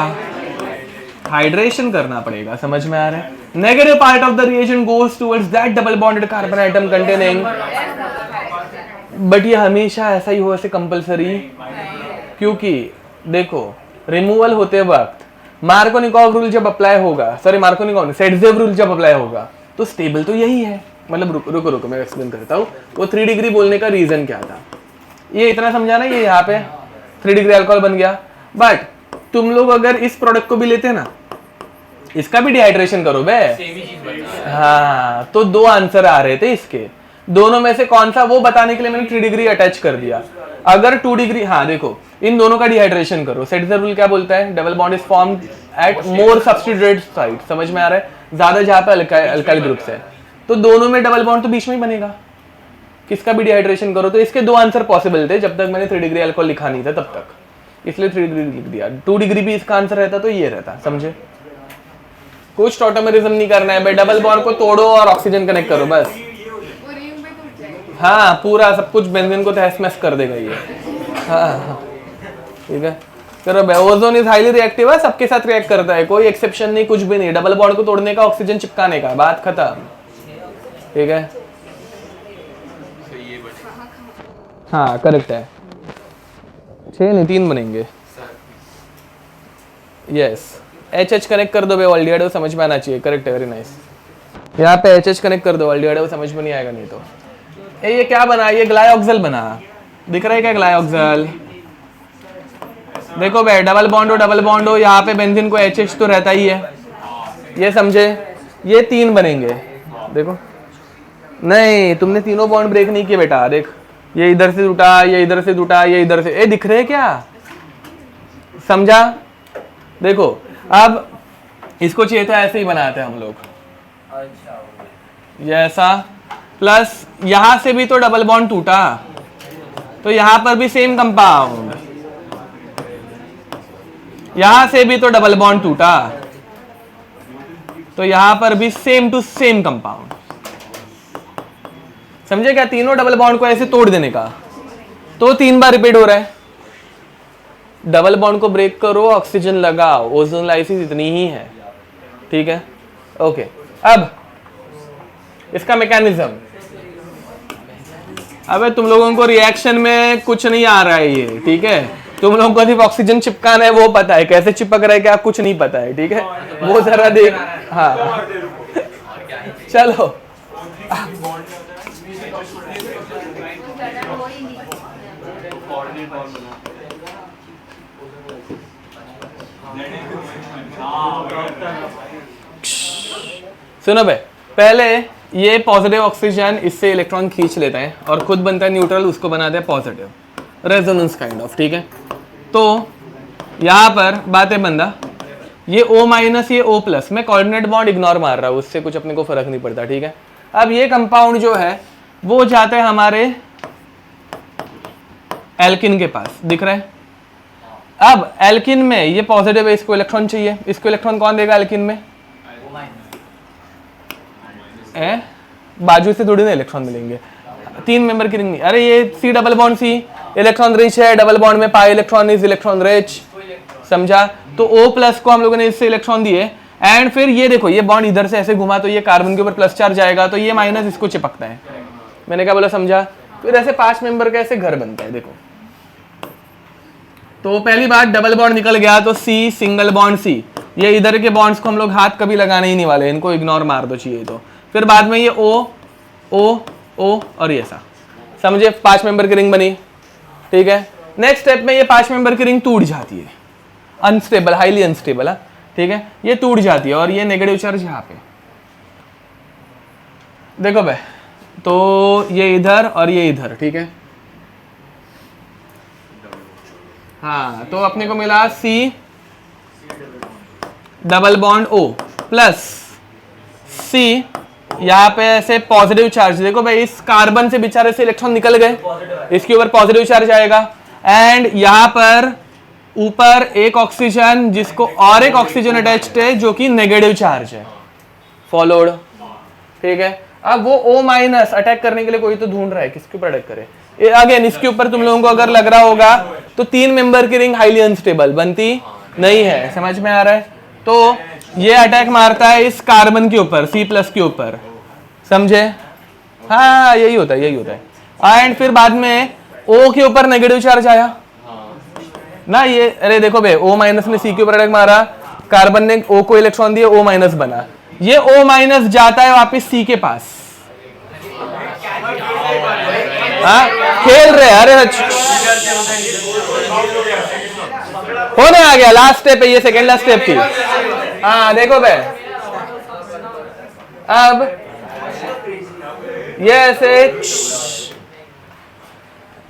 हाइड्रेशन करना पड़ेगा, समझ में आ रहा है। Negative part of the reagent goes towards that double bonded carbon atom containing, but ये हमेशा ऐसा ही हो ऐसे कंपलसरी, क्योंकि देखो रिमूवल होते वक्त मार्कोनिकॉव रूल जब अप्लाई होगा, सॉरी मार्कोनिकॉव सेडजेव रूल जब अप्लाई होगा तो स्टेबल तो यही है। मतलब रुको मैं एक्सप्लेन करता हूँ वो 3 डिग्री बोलने का रीजन क्या था। ये इतना समझाना, ये यहाँ पे 3 डिग्री अल्कोहल बन गया, बट तुम लोग अगर इस प्रोडक्ट को भी लेते ना, इसका भी डिहाइड्रेशन करो बे, हाँ, तो 2 आंसर आ रहे थे इसके, दोनों में से कौन सा वो बताने के लिए मैंने 3 डिग्री अटैच कर दिया। अगर 2 डिग्री, हाँ देखो इन दोनों का डिहाइड्रेशन करो, सेडजेव रूल क्या बोलता है, double bond is formed at more substituted site, समझ में आ रहा है, ज्यादा जहां पे अल्काइल ग्रुप्स है, तो दोनों में डबल बॉन्ड तो बीच में ही बनेगा, किसका भी डिहाइड्रेशन करो। तो इसके 2 आंसर पॉसिबल थे जब तक मैंने 3 डिग्री अल्कोहल लिखा नहीं था तब तक, इसलिए 3 डिग्री लिख दिया। 2 डिग्री भी इसका आंसर रहता तो ये रहता, समझे। कुछ टॉटोमेरिज्म नहीं करना है भाई, डबल बॉन्ड को तोड़ो और ऑक्सीजन कनेक्ट करो बस, हाँ पूरा सब कुछ बेंजीन को तहस महस कर देगा ये, हाँ ठीक है करो भाई। ओजोन इज हाईली रिएक्टिव है, सबके साथ रिएक्ट करता है, कोई एक्सेप्शन नहीं, कुछ भी नहीं, डबल बॉन्ड को तोड़ने का, ऑक्सीजन चिपकाने का, बात खत्म, ठीक है। हाँ करेक्ट है, 6 नहीं 3 बनेंगे, यस। एच कनेक्ट कर दो भाई, ऑल्डिहाइड समझ में आना चाहिए, करेक्ट है, वेरी नाइस। यहाँ पे एच कनेक्ट कर दो, ऑल्डिहाइड समझ में नहीं आएगा नहीं तो। ये क्या बना, ये ग्लाइऑक्सल बना, दिख रहा है क्या ग्लाइऑक्सल, देखो भाई डबल बॉन्ड हो, यहाँ पे बेंजीन को एच तो रहता ही है, ये समझे। ये 3 बनेंगे, देखो नहीं तुमने तीनों बॉन्ड ब्रेक नहीं किए बेटा, देख ये इधर से टूटा, ये इधर से टूटा, ये इधर से, ये दिख रहे क्या, समझा। देखो अब इसको चाहिए तो ऐसे ही बनाते हैं हम लोग, ये ऐसा, प्लस यहां से भी तो डबल बॉन्ड टूटा, तो यहां पर भी सेम कंपाउंड, यहां से भी तो डबल बॉन्ड टूटा, तो यहां पर भी सेम टू सेम कंपाउंड, समझे क्या। तीनों डबल बॉन्ड को ऐसे तोड़ देने का, तो 3 बार रिपीट हो रहा है। डबल बॉन्ड को ब्रेक करो, ऑक्सीजन लगाओ, ओजोन लाइसिस इतनी ही है, ठीक है ओके। अब इसका मैकेनिज्म, अबे तुम लोगों को रिएक्शन में कुछ नहीं आ रहा है ये, ठीक है, तुम लोगों को सिर्फ ऑक्सीजन चिपकाना है, वो पता है कैसे चिपक रहा है, क्या कुछ नहीं पता है, ठीक है, वो जरा देख, हाँ चलो। सुनो भाई, पहले ये पॉजिटिव ऑक्सीजन इससे इलेक्ट्रॉन खींच लेता है और खुद बनता है न्यूट्रल, उसको बनाते हैं पॉजिटिव, रेजोनेंस काइंड ऑफ, ठीक है। तो यहाँ पर बात है बंदा, ये O माइनस ये O प्लस, मैं कोऑर्डिनेट बॉन्ड इग्नोर मार रहा हूँ, उससे कुछ अपने को फर्क नहीं पड़ता, ठीक है। अब ये कंपाउंड जो है वो जाता है हमारे एल्किन के पास, दिख रहा है। अब एल्किन में ये पॉजिटिव है, इसको इलेक्ट्रॉन चाहिए, इसको इलेक्ट्रॉन कौन देगा एल्किन में, बाजू से थोड़ी ना इलेक्ट्रॉन मिलेंगे, 3 मेंबर की रिंग नहीं, अरे ये C double bond C electron rich है, डबल बॉन्ड में pi electron is electron rich, समझा। तो O प्लस को हम लोगों ने इससे इलेक्ट्रॉन दिए, एंड फिर ये देखो ये बॉन्ड इधर से ऐसे घुमा तो ये कार्बन के ऊपर प्लस चार्ज आएगा, तो ये माइनस इसको चिपकता है, मैंने क्या बोला समझा। फिर ऐसे 5 मेंबर का ऐसे घर बनता है, देखो। तो पहली बात डबल बॉन्ड निकल गया, तो C सिंगल बॉन्ड C, ये इधर के बॉन्ड्स को हम लोग हाथ कभी लगाने ही नहीं वाले, इनको इग्नोर मार दो चाहिए तो। फिर बाद में ये O O O और ये ऐसा, समझे, 5 मेंबर की रिंग बनी, ठीक है। नेक्स्ट स्टेप में ये 5 मेंबर की रिंग टूट जाती है, अनस्टेबल, हाईली अनस्टेबल है, ठीक है, ये टूट जाती है और ये नेगेटिव चार्ज यहाँ पे, देखो भाई, तो ये इधर और ये इधर, ठीक है। हाँ तो अपने को मिला C double bond O plus C, यहाँ पे ऐसे पॉजिटिव चार्ज, देखो भाई इस कार्बन से बेचारे से इलेक्ट्रॉन निकल गए, इसके ऊपर पॉजिटिव चार्ज आएगा, एंड यहाँ पर ऊपर एक ऑक्सीजन जिसको और एक ऑक्सीजन अटैच्ड है जो कि नेगेटिव चार्ज है, फॉलोड, ठीक है। अब वो O माइनस अटैक करने के लिए कोई तो ढूंढ रहा है, किसके ऊपर अटैक करे, अगेन इसके ऊपर तुम लोगों को अगर लग रहा होगा तो 3 मेंबर की रिंग हाईली अनस्टेबल बनती नहीं है, समझ में आ रहा है। तो ये अटैक मारता है इस कार्बन के ऊपर, C+ के ऊपर, समझे? हाँ यही होता है। एंड फिर बाद में O के ऊपर नेगेटिव चार्ज आया ना, ये अरे देखो बे, O- ने C के ऊपर अटैक मारा, कार्बन ने O को इलेक्ट्रॉन दिए, O- बना, ये O- जाता है वापिस C के पास। हाँ खेल रहे, अरे होने आ गया, लास्ट स्टेप है ये, सेकेंड लास्ट स्टेप थी। हाँ देखो बे, अब ये ऐसे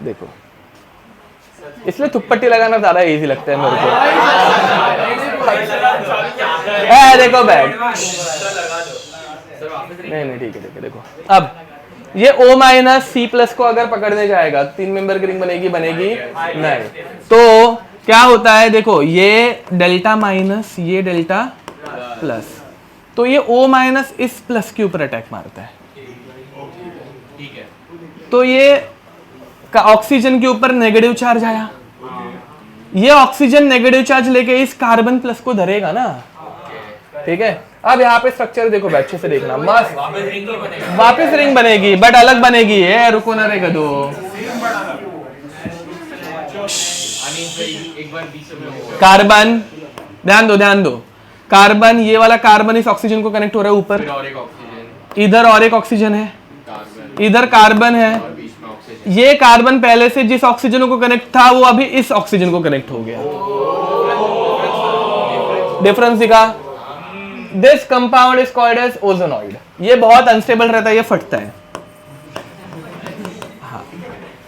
देखो, इसलिए थुप्पट्टी लगाना ज्यादा इजी लगता है मेरे को। देखो बैग, नहीं ठीक है देखो, अब ये O- C+ को अगर पकड़ने जाएगा 3 मेंबर की रिंग बनेगी नहीं। तो क्या होता है देखो, ये डेल्टा माइनस, ये डेल्टा प्लस, तो ये O- इस प्लस के ऊपर अटैक मारता है। तो ये ऑक्सीजन के ऊपर नेगेटिव चार्ज आया, ये ऑक्सीजन नेगेटिव चार्ज लेके इस कार्बन प्लस को धरेगा ना, ठीक है? अब यहाँ पे स्ट्रक्चर देखो अच्छे से देखना, मस्त वापस रिंग बनेगी, बट अलग बनेगी है, रुको ना रे गधो। कार्बन, ध्यान दो, कार्बन, ये वाला कार्बन इस ऑक्सीजन को कनेक्ट हो रहा है ऊपर, इधर और एक ऑक्सीजन है, इधर कार्बन है, ये कार्बन पहले से जिस ऑक्सीजन को कनेक्ट था वो अभी इस ऑक्सीजन को कनेक्ट हो गया। डिफरेंस दिखा? This compound is called as ozonide. ये बहुत अनस्टेबल रहता है, ये फटता है। हाँ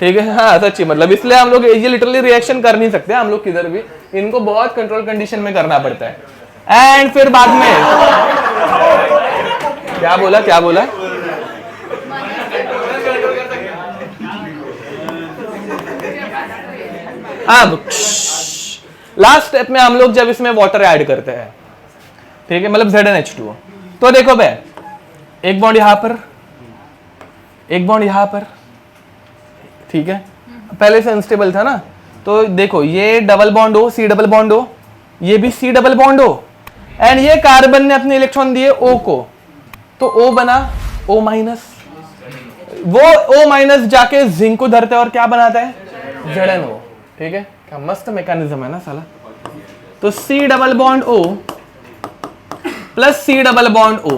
ठीक है, हाँ सच्ची, मतलब इसलिए हम लोग ये लिटरली रिएक्शन कर नहीं सकते हम लोग किधर भी, इनको बहुत कंट्रोल कंडीशन में करना पड़ता है। एंड फिर बाद में क्या बोला अब लास्ट स्टेप में हम लोग जब इसमें वाटर ऐड करते हैं, ठीक है, मतलब ZnH2, तो देखो बे, एक बॉन्ड यहां पर, एक बॉन्ड यहां पर, ठीक है, पहले से अनस्टेबल था ना, तो देखो ये डबल बॉन्ड हो, C डबल बॉन्ड हो, ये भी C डबल बॉन्ड हो, एंड ये कार्बन ने अपने इलेक्ट्रॉन दिए O को, तो O बना O-, वो O- जाके जिंक को धरता है और क्या बनाता है? ZnO, ठीक है, क्या मस्त मैकेनिज्म है ना साला। तो C double bond O plus C double bond O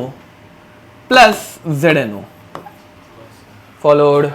plus ZnO, followed